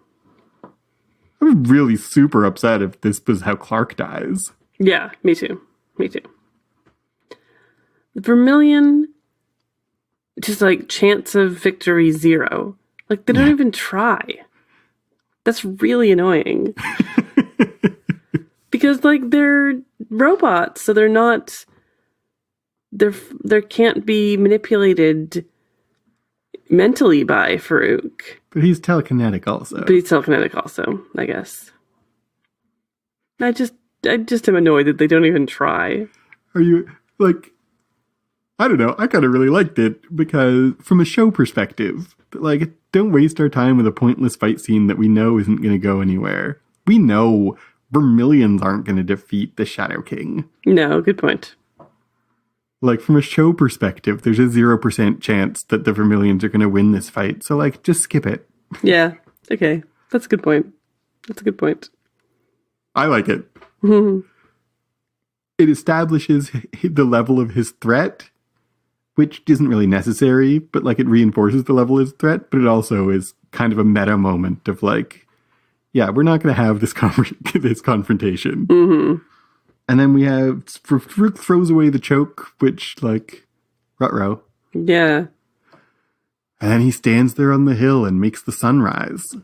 I'm really super upset if this was how Clark dies. Yeah, me too. Me too. The Vermilion, just like chance of victory 0. Like, they don't even try. That's really annoying. Because, like, they're robots, so they're not... They can't be manipulated mentally by Farouk. But he's telekinetic also. But he's telekinetic also, I guess. I just am annoyed that they don't even try. Are you, like... I don't know, I kind of really liked it, because from a show perspective, like, don't waste our time with a pointless fight scene that we know isn't going to go anywhere. We know Vermilions aren't going to defeat the Shadow King. No, good point. Like, from a show perspective, there's a 0% chance that the Vermilions are going to win this fight, so, like, just skip it. Yeah, okay. That's a good point. That's a good point. I like it. It establishes the level of his threat, which isn't really necessary, but, like, it reinforces the level of his threat, but it also is kind of a meta moment of, like, yeah, we're not going to have this this confrontation. Mm-hmm. And then we have Farouk throws away the choke, which, like, ruh-roh. Yeah. And then he stands there on the hill and makes the sun rise.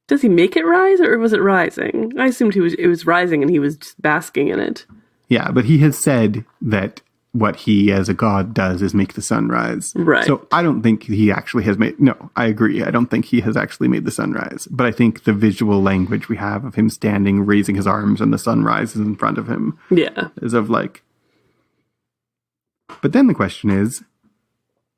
Does he make it rise, or was it rising? I assumed it was rising and he was just basking in it. Yeah, but he has said that what he as a god does is make the sun rise. Right. So I don't think he actually has made... No, I agree. I don't think he has actually made the sun rise. But I think the visual language we have of him standing, raising his arms, and the sun rises in front of him is of like... But then the question is,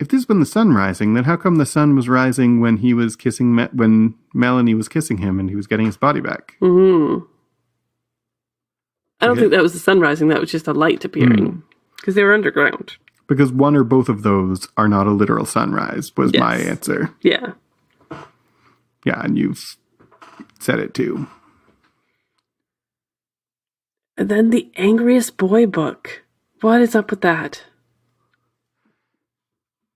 if this has been the sun rising, then how come the sun was rising when he was kissing... when Melanie was kissing him and he was getting his body back? Mm-hmm. I don't think that was the sun rising. That was just a light appearing. Because they were underground. Because one or both of those are not a literal sunrise, was my answer. Yeah. Yeah, and you've said it too. And then the Angriest Boy book. What is up with that?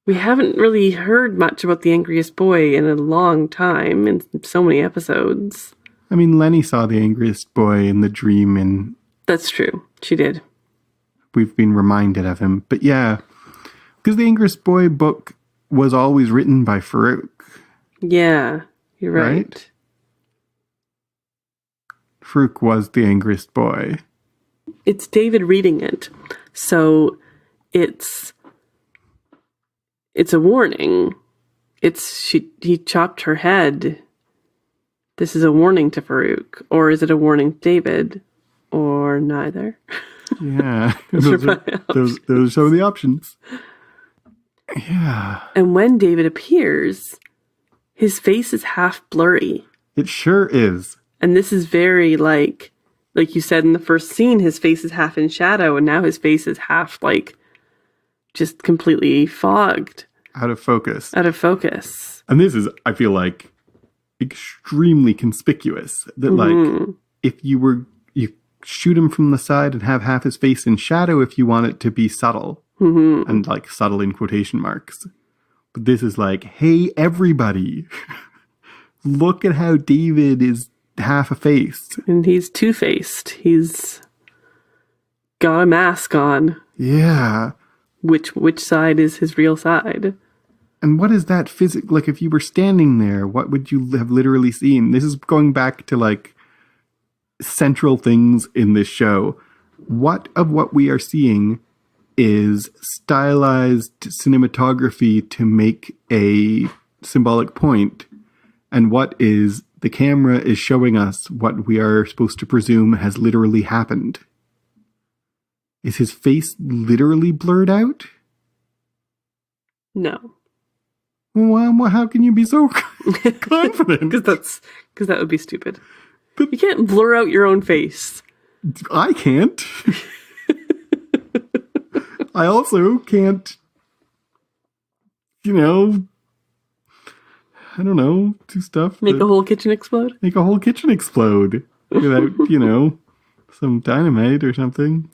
We haven't really heard much about the Angriest Boy in a long time, in so many episodes. I mean, Lenny saw the Angriest Boy in the dream, and... That's true. She did. We've been reminded of him. But yeah, because the Angriest Boy book was always written by Farouk. Yeah, you're right. Farouk was the Angriest Boy. It's David reading it. So it's a warning. He chopped her head. This is a warning to Farouk. Or is it a warning to David? Or neither? Yeah, those are some of the options. Yeah. And when David appears, his face is half blurry. It sure is. And this is very like you said in the first scene, his face is half in shadow, and now his face is half just completely fogged. Out of focus. And this is, I feel like, extremely conspicuous. That if you shoot him from the side and have half his face in shadow if you want it to be subtle. Mm-hmm. And subtle in quotation marks. But this is hey, everybody, look at how David is half a face. And he's two-faced. He's got a mask on. Yeah. Which side is his real side? And what is that if you were standing there, what would you have literally seen? This is going back to central things in this show. What we are seeing is stylized cinematography to make a symbolic point, and what is the camera is showing us what we are supposed to presume has literally happened. Is his face literally blurred out? No. Well, how can you be so confident? Because that would be stupid. But you can't blur out your own face. I can't. I also can't, I don't know, do stuff. Make a whole kitchen explode? Make a whole kitchen explode without, some dynamite or something.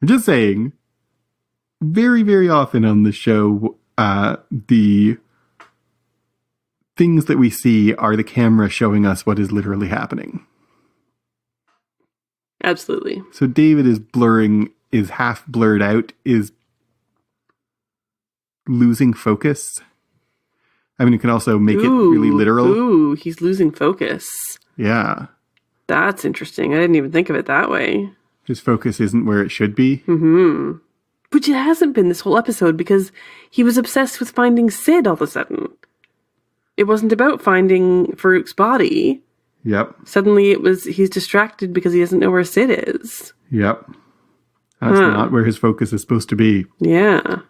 I'm just saying, very, very often on the show, the things that we see are the camera showing us what is literally happening. Absolutely. So David is half blurred out, is losing focus. I mean, you can also make it really literal. Ooh, he's losing focus. Yeah. That's interesting. I didn't even think of it that way. His focus isn't where it should be. Mm-hmm. Which it hasn't been this whole episode, because he was obsessed with finding Syd all of a sudden. It wasn't about finding Farouk's body. Yep. Suddenly he's distracted because he doesn't know where Syd is. Yep. That's not where his focus is supposed to be. Yeah.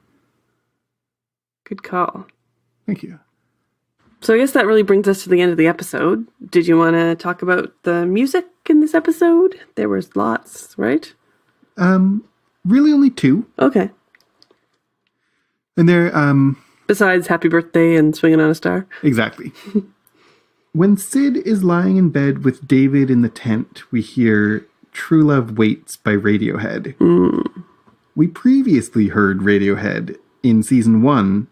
Good call. Thank you. So I guess that really brings us to the end of the episode. Did you want to talk about the music in this episode? There was lots, right? Really only two. Okay. And they're, besides Happy Birthday and Swinging on a Star? Exactly. When Syd is lying in bed with David in the tent, we hear True Love Waits by Radiohead. Mm. We previously heard Radiohead in season 1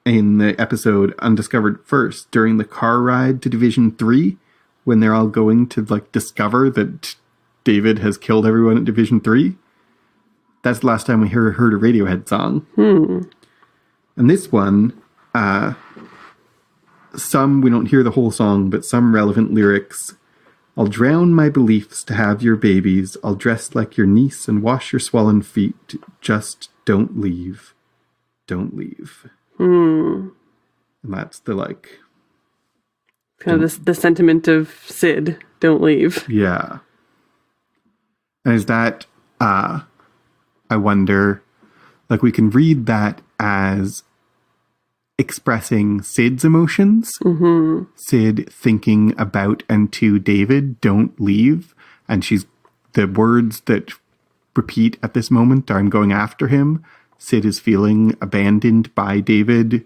in the episode Undiscovered First during the car ride to Division 3 when they're all going to discover that David has killed everyone at Division 3. That's the last time we heard a Radiohead song. And this one, some, we don't hear the whole song, but some relevant lyrics. I'll drown my beliefs to have your babies. I'll dress like your niece and wash your swollen feet. Just don't leave. Don't leave. And that's the like... Kind of the sentiment of Syd, don't leave. Yeah. And is that, I wonder, like we can read that as expressing Syd's emotions. Mm-hmm. Syd thinking about and to David, don't leave. And the words that repeat at this moment are, I'm going after him. Syd is feeling abandoned by David,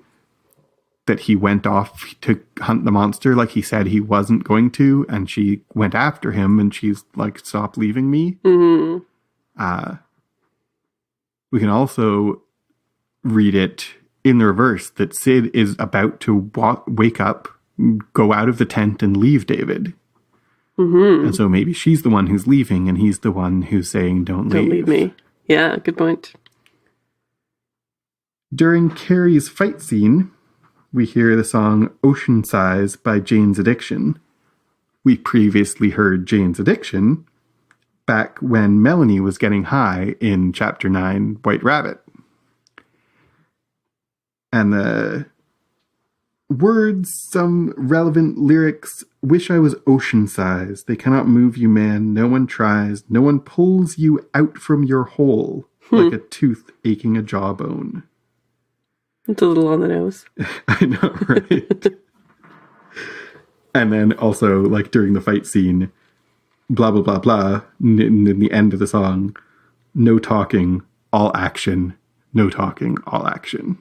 that he went off to hunt the monster like he said he wasn't going to, and she went after him, and she's like, stop leaving me. Mm-hmm. We can also read it in the reverse, that Syd is about to wake up, go out of the tent, and leave David. Mm-hmm. And so maybe she's the one who's leaving, and he's the one who's saying, don't leave. Don't leave me. Yeah, good point. During Carrie's fight scene, we hear the song Ocean Sighs by Jane's Addiction. We previously heard Jane's Addiction back when Melanie was getting high in Chapter 9, White Rabbit. And the words, some relevant lyrics, wish I was ocean size. They cannot move you, man. No one tries. No one pulls you out from your hole like a tooth aching a jawbone. It's a little on the nose. I know, right? And then also, like, during the fight scene, blah, blah, blah, blah, in the end of the song, no talking, all action. No talking, all action.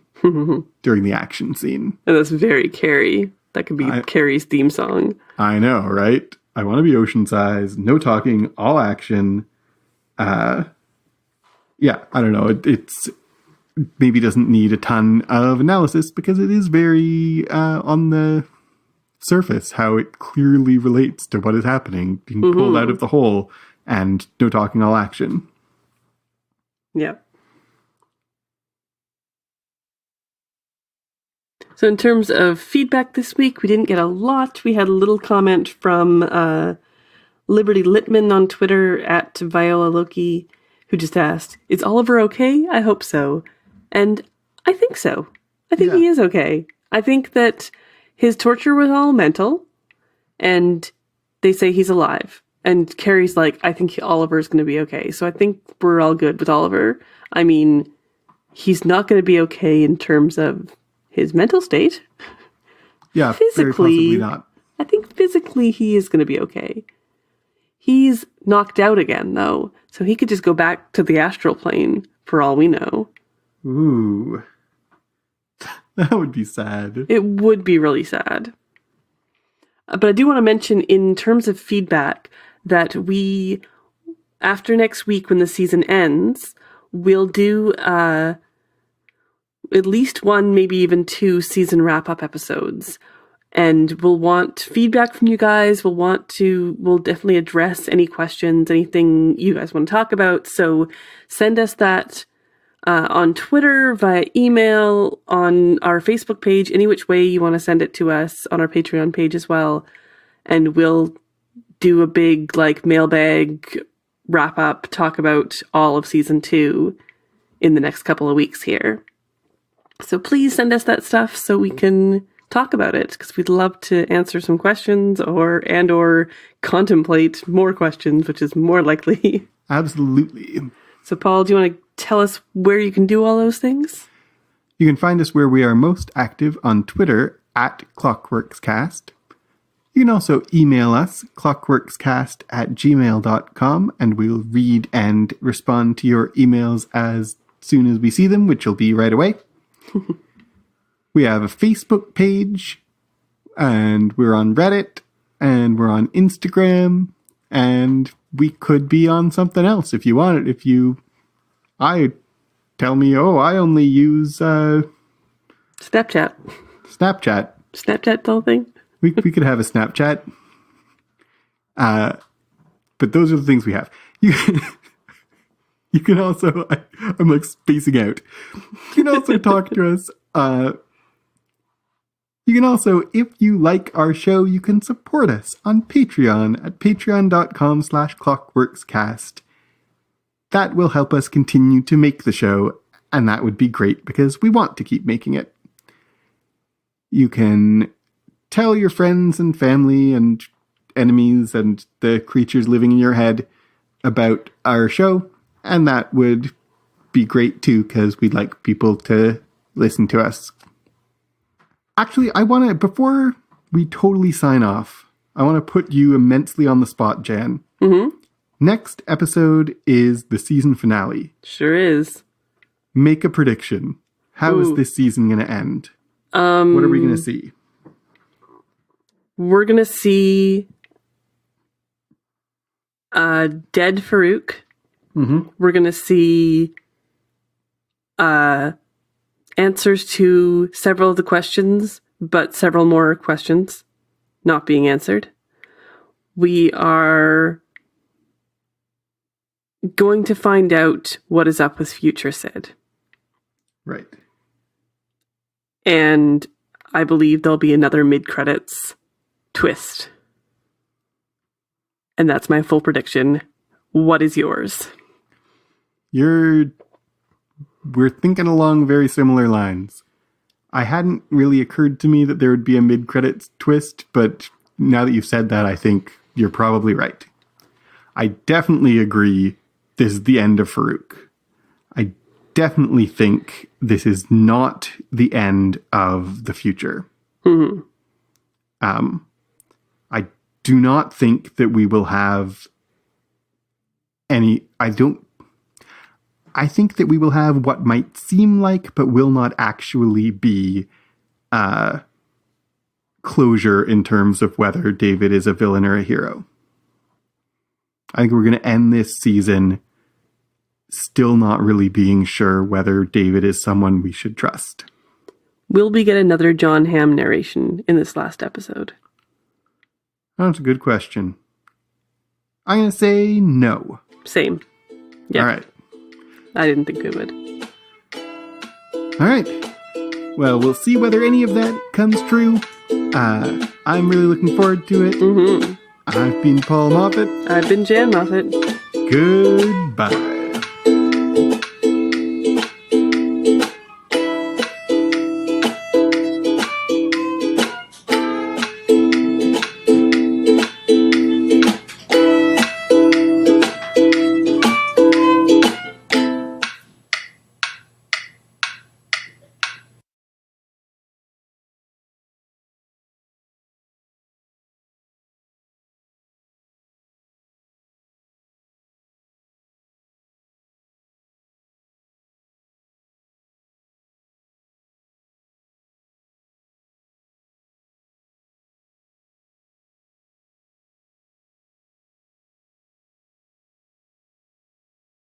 During the action scene. And that's very Carrie. That could be Carrie's theme song. I know, right? I want to be ocean size, no talking, all action. Yeah, I don't know. It's maybe doesn't need a ton of analysis because it is very on the surface how it clearly relates to what is happening, being pulled out of the hole and no talking, all action. Yeah. So in terms of feedback this week, we didn't get a lot. We had a little comment from Liberty Littman on Twitter at Viola Loki, who just asked, is Oliver okay? I hope so. And I think so. I think he is okay. I think that his torture was all mental, and they say he's alive. And Carrie's like, I think Oliver's going to be okay. So I think we're all good with Oliver. I mean, he's not going to be okay in terms of his mental state. Yeah, physically, very possibly not. I think physically he is going to be okay. He's knocked out again, though, so he could just go back to the astral plane for all we know. Ooh. That would be sad. It would be really sad. But I do want to mention, in terms of feedback, that we, after next week when the season ends, we'll do at least one, maybe even two season wrap-up episodes. And we'll want feedback from you guys. We'll definitely address any questions, anything you guys want to talk about. So send us that on Twitter, via email, on our Facebook page, any which way you want to send it to us, on our Patreon page as well. And we'll do a big mailbag wrap-up, talk about all of season 2 in the next couple of weeks here. So please send us that stuff so we can talk about it, because we'd love to answer some questions or contemplate more questions, which is more likely. Absolutely. So Paul, do you want to tell us where you can do all those things? You can find us where we are most active on Twitter at ClockworksCast. You can also email us, clockworkscast@gmail.com, and we'll read and respond to your emails as soon as we see them, which will be right away. We have a Facebook page, and we're on Reddit, and we're on Instagram, and we could be on something else if you want it. Tell me, I only use Snapchat. Snapchat the whole thing? we could have a Snapchat. But those are the things we have. You can also, I'm spacing out. You can also talk to us You can also, if you like our show, you can support us on Patreon at patreon.com/clockworkscast. That will help us continue to make the show, and that would be great because we want to keep making it. You can tell your friends and family and enemies and the creatures living in your head about our show, and that would be great too because we'd like people to listen to us. Actually, I want to, before we totally sign off, I want to put you immensely on the spot, Jan. Mm-hmm. Next episode is the season finale. Sure is. Make a prediction. How is this season going to end? What are we going to see? We're going to see dead Farouk. Mm-hmm. We're going to see answers to several of the questions, but several more questions not being answered. We are going to find out what is up with future Syd. Right. And I believe there'll be another mid-credits twist. And that's my full prediction. What is yours? We're thinking along very similar lines. I hadn't really occurred to me that there would be a mid-credits twist, but now that you've said that, I think you're probably right. I definitely agree this is the end of Farouk. I definitely think this is not the end of the future. Mm-hmm. I do not think that we will have any... I think that we will have what might seem like, but will not actually be closure in terms of whether David is a villain or a hero. I think we're going to end this season still not really being sure whether David is someone we should trust. Will we get another John Hamm narration in this last episode? That's a good question. I'm going to say no. Same. Yeah. All right. I didn't think we would. All right. Well, we'll see whether any of that comes true. I'm really looking forward to it. Mm-hmm. I've been Paul Moffat. I've been Jan Moffat. Goodbye.